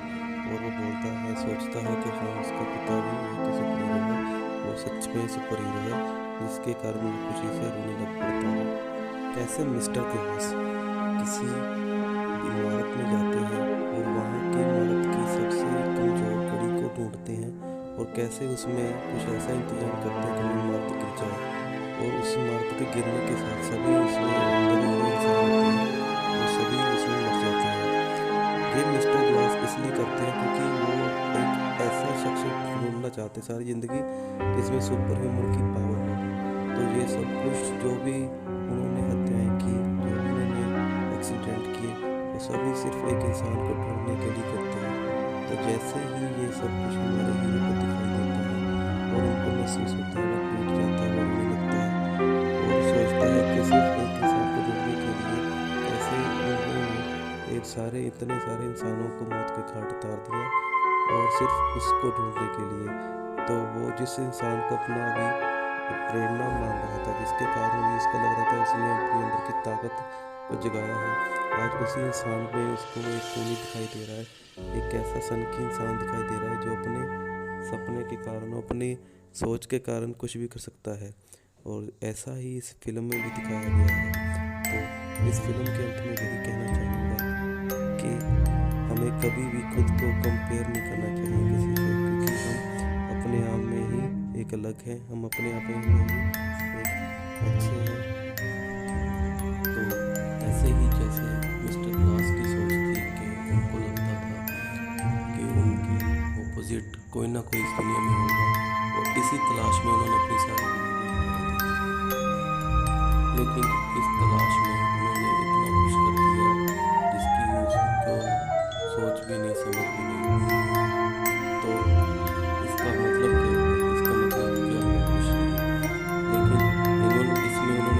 और वो बोलता है, सोचता है कि हाँ उसका पिता भी एक सुपर हीरो है, वो सच में सुपर हीरो है, जिसके कारण वो खुशी से रोने लग पड़ता है। कैसे मिस्टर ग्लास किसी इमारत में जाते हैं और वहाँ की इमारत की सबसे कमज़ोर कड़ी को ढूंढते हैं और कैसे उसमें कुछ ऐसा इंतजाम करते हैं कि वो इमारत गिर जाए और उस इमारत के गिरने के साथ सभी उसमें अंदर हुए इंसान होते हैं वो सभी उसमें मर जाते हैं। ये मिस्टर ग्लास इसलिए करते हैं क्योंकि वो एक ऐसा शख्स ढूंढना चाहते सारी ज़िंदगी जिसमें सुपर ह्यूमन की पावर हो। तो ये सब कुछ जो भी उन्होंने हत्याएं की, जो उन्होंने एक्सीडेंट किए, वो सभी सिर्फ एक इंसान को ढूंढने के लिए करते हैं। तो जैसे ही ये सब कुछ हमारे हीरो को दिखाई देता है और उनको महसूस होता है, वो टूट जाता है, वो रोने लगता है और सोचता है कि सिर्फ एक इंसान को ढूंढने के लिए कैसे उन्होंने इतने सारे इंसानों को मौत के घाट उतार दिया और सिर्फ उसको ढूंढने के लिए। तो वो जिस इंसान को अपना अभी प्रेरणा मान रहा था, जिसके कारण भी उसको लग रहा था उसने अपने अंदर की ताकत को जगाया है। आज उसी इंसान में उसको एक खूनी दिखाई दे रहा है, एक ऐसा सनकी इंसान दिखाई दे रहा है जो अपने सपने के कारण, अपनी सोच के कारण कुछ भी कर सकता है। और ऐसा ही इस फिल्म में भी दिखाया गया है। तो इस फिल्म के अंत में यही कहना चाहूँगा कि हमें कभी भी खुद को कंपेयर नहीं करना चाहिए किसी से, क्योंकि हम अपने आप में ही एक अलग हैं, हम अपने आप में ही एक अच्छे हैं। तो ऐसे ही जैसे मिस्टर ग्लास की सोच थी कि उनको लगता था कि उनकी ऑपोजिट कोई ना कोई इस दुनिया में होगा, और इसी तलाश में उन्होंने अपनी सारी लेकिन इस तलाश में उन्होंने इतना कुछ कर दिया जिसकी उसको सोच भी नहीं, समझ भी नहीं। तो इसका मतलब क्या है? इसका मतलब क्या है? कुछ नहीं। लेकिन उन्होंने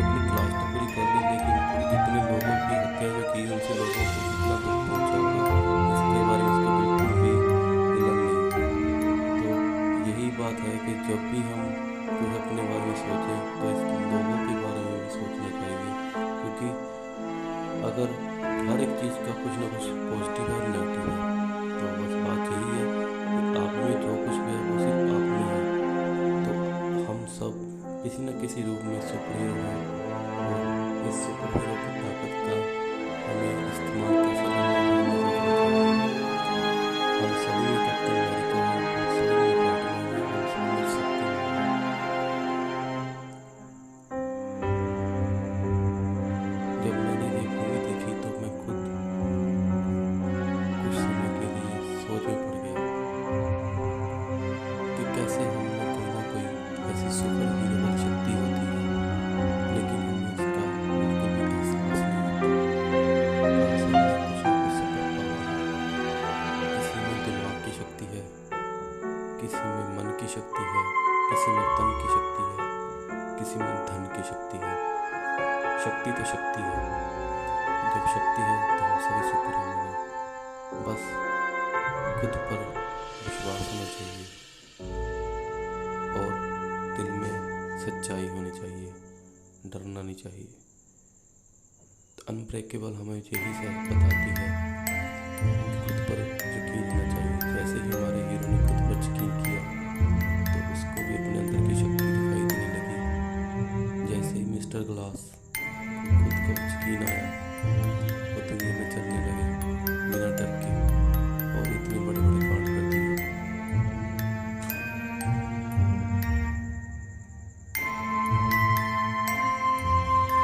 अपनी तलाश तो पूरी कर ली, लेकिन जितने लोगों की हत्या जो की, उनसे लोगों को कितना दुख पहुंचा होगा, इसके बारे में उसको बिल्कुल भी इल्म नहीं। तो यही बात है कि जब भी हम कुछ अपने बारे में सोचें तो इसके लोगों के बारे में भी सोचना चाहिए, क्योंकि अगर हर एक चीज़ का कुछ ना कुछ पॉजिटिव और नेगेटिव है, तो बस बात यही है कि आप में जो कुछ भी है वो सिर्फ आप में है। तो हम सब किसी न किसी रूप में सुपर हीरो हैं, और इस सुपर हीरो की ताकत का हमें इस्तेमाल कैसे करना है, हम सभी में कैप्टन अमेरिका है, हम सभी में बैटमैन है, हम सभी में शक्तिमान है। जब मैंने ये मूवी देखी तो मैं खुद कुछ समय के लिए सोच में पड़ गया कि कैसे हम में कोई ना कोई ऐसी सुपर हीरो वाली शक्ति होती है, लेकिन हमें इसका बिल्कुल भी एहसास नहीं होता। हम सब में कुछ ना कुछ सुपर पावर है। किसी में दिमाग की शक्ति है, किसी में मन की शक्ति है, किसी में तन की शक्ति है, किसी में धन की शक्ति है। शक्ति तो शक्ति है। जब शक्ति है तो हम सभी सुपर हीरो हैं। बस खुद पर विश्वास होना चाहिए और दिल में सच्चाई होनी चाहिए, डरना नहीं चाहिए। तो अनब्रेकेबल हमें यही सब बताती है कि खुद पर यकीन होना चाहिए। जैसे ही हमारे हीरो ने खुद पर यकीन किया तो उसको भी अपने अंदर की शक्ति दिखाई देने लगी। जैसे ही मिस्टर ग्लास खुद को यकीन आया, वो दुनिया में चलने लगे बिना डर के, और इतने बड़े बड़े कांड कर दिए।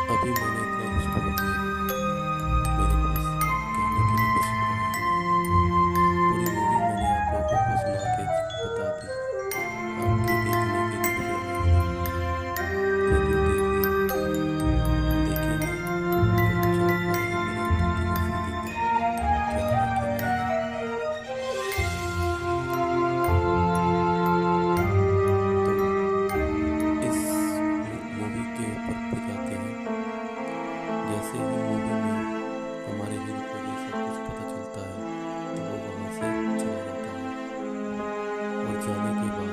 अभी मैंने इतना कुछ बोल दिया, मेरे पास कहने के लिए कुछ नहीं। पूरी मूवी मैंने आप लोगों को सुना के बता दी, आपके देखने के लिए भी लेकिन देखेंगे तो जान पाएंगे मेरे अंदर की वो फीलिंग क्या है क्या नहीं है। तो इस मूवी के ऊपर पे जाते हैं। जैसे ही मूवी में हमारे हीरो को ये सब कुछ पता चलता है तो वो वहाँ से चला जाता है, और जाने के बाद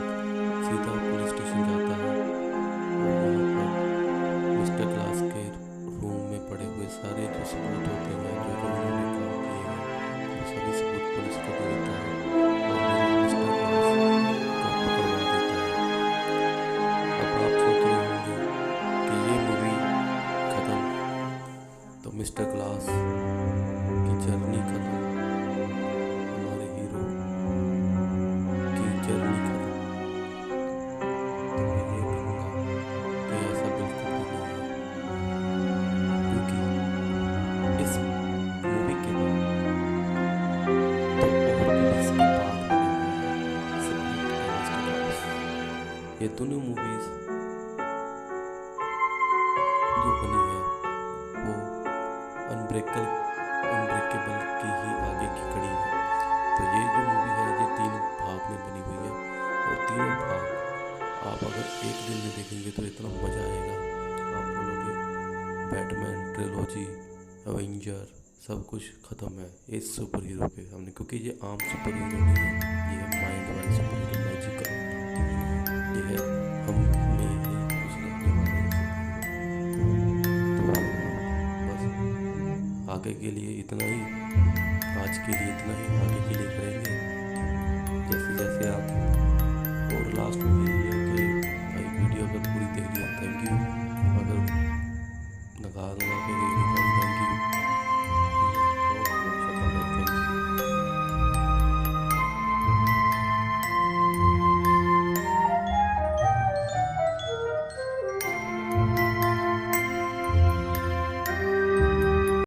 सीधा पुलिस स्टेशन जाता है, और वहाँ पर मिस्टर ग्लास के रूम में पड़े हुए सारे जो सबूत होते हैं, जो जो उन्होंने काम किए हैं, वो सभी सबूत पुलिस को दे देता है, और मिस्टर ग्लास को पकड़वा देता है। अब आप सोच रहे होंगे कि ये मूवी खत्म, तो मिस्टर ग्लास की जर्नी खत्म, हमारे हीरो की जर्नी खत्म। तो मैं ये कहूँगा कि ऐसा बिल्कुल भी नहीं है, क्योंकि इस मूवी के बाद तो और भी इसके बाद बने हुए हैं सिर्फ मिस्टर ग्लास। ये दोनों मूवीज जो बनी है वो अनब्रेकेबल की ही आगे की कड़ी है। तो ये जो मूवी है ये 3 भाग में बनी हुई है, और तीनों भाग आप अगर एक दिन में देखेंगे तो इतना मज़ा आएगा, आप बोलोगे बैटमैन ट्रिलॉजी, एवेंजर सब कुछ ख़त्म है इस सुपर हीरो के सामने, क्योंकि ये आम सुपर हीरो नहीं है, ये है माइंड वाले सुपर हीरो, मैजिकल। ये है हम में ही आगे के लिए इतना ही, आज के लिए इतना ही।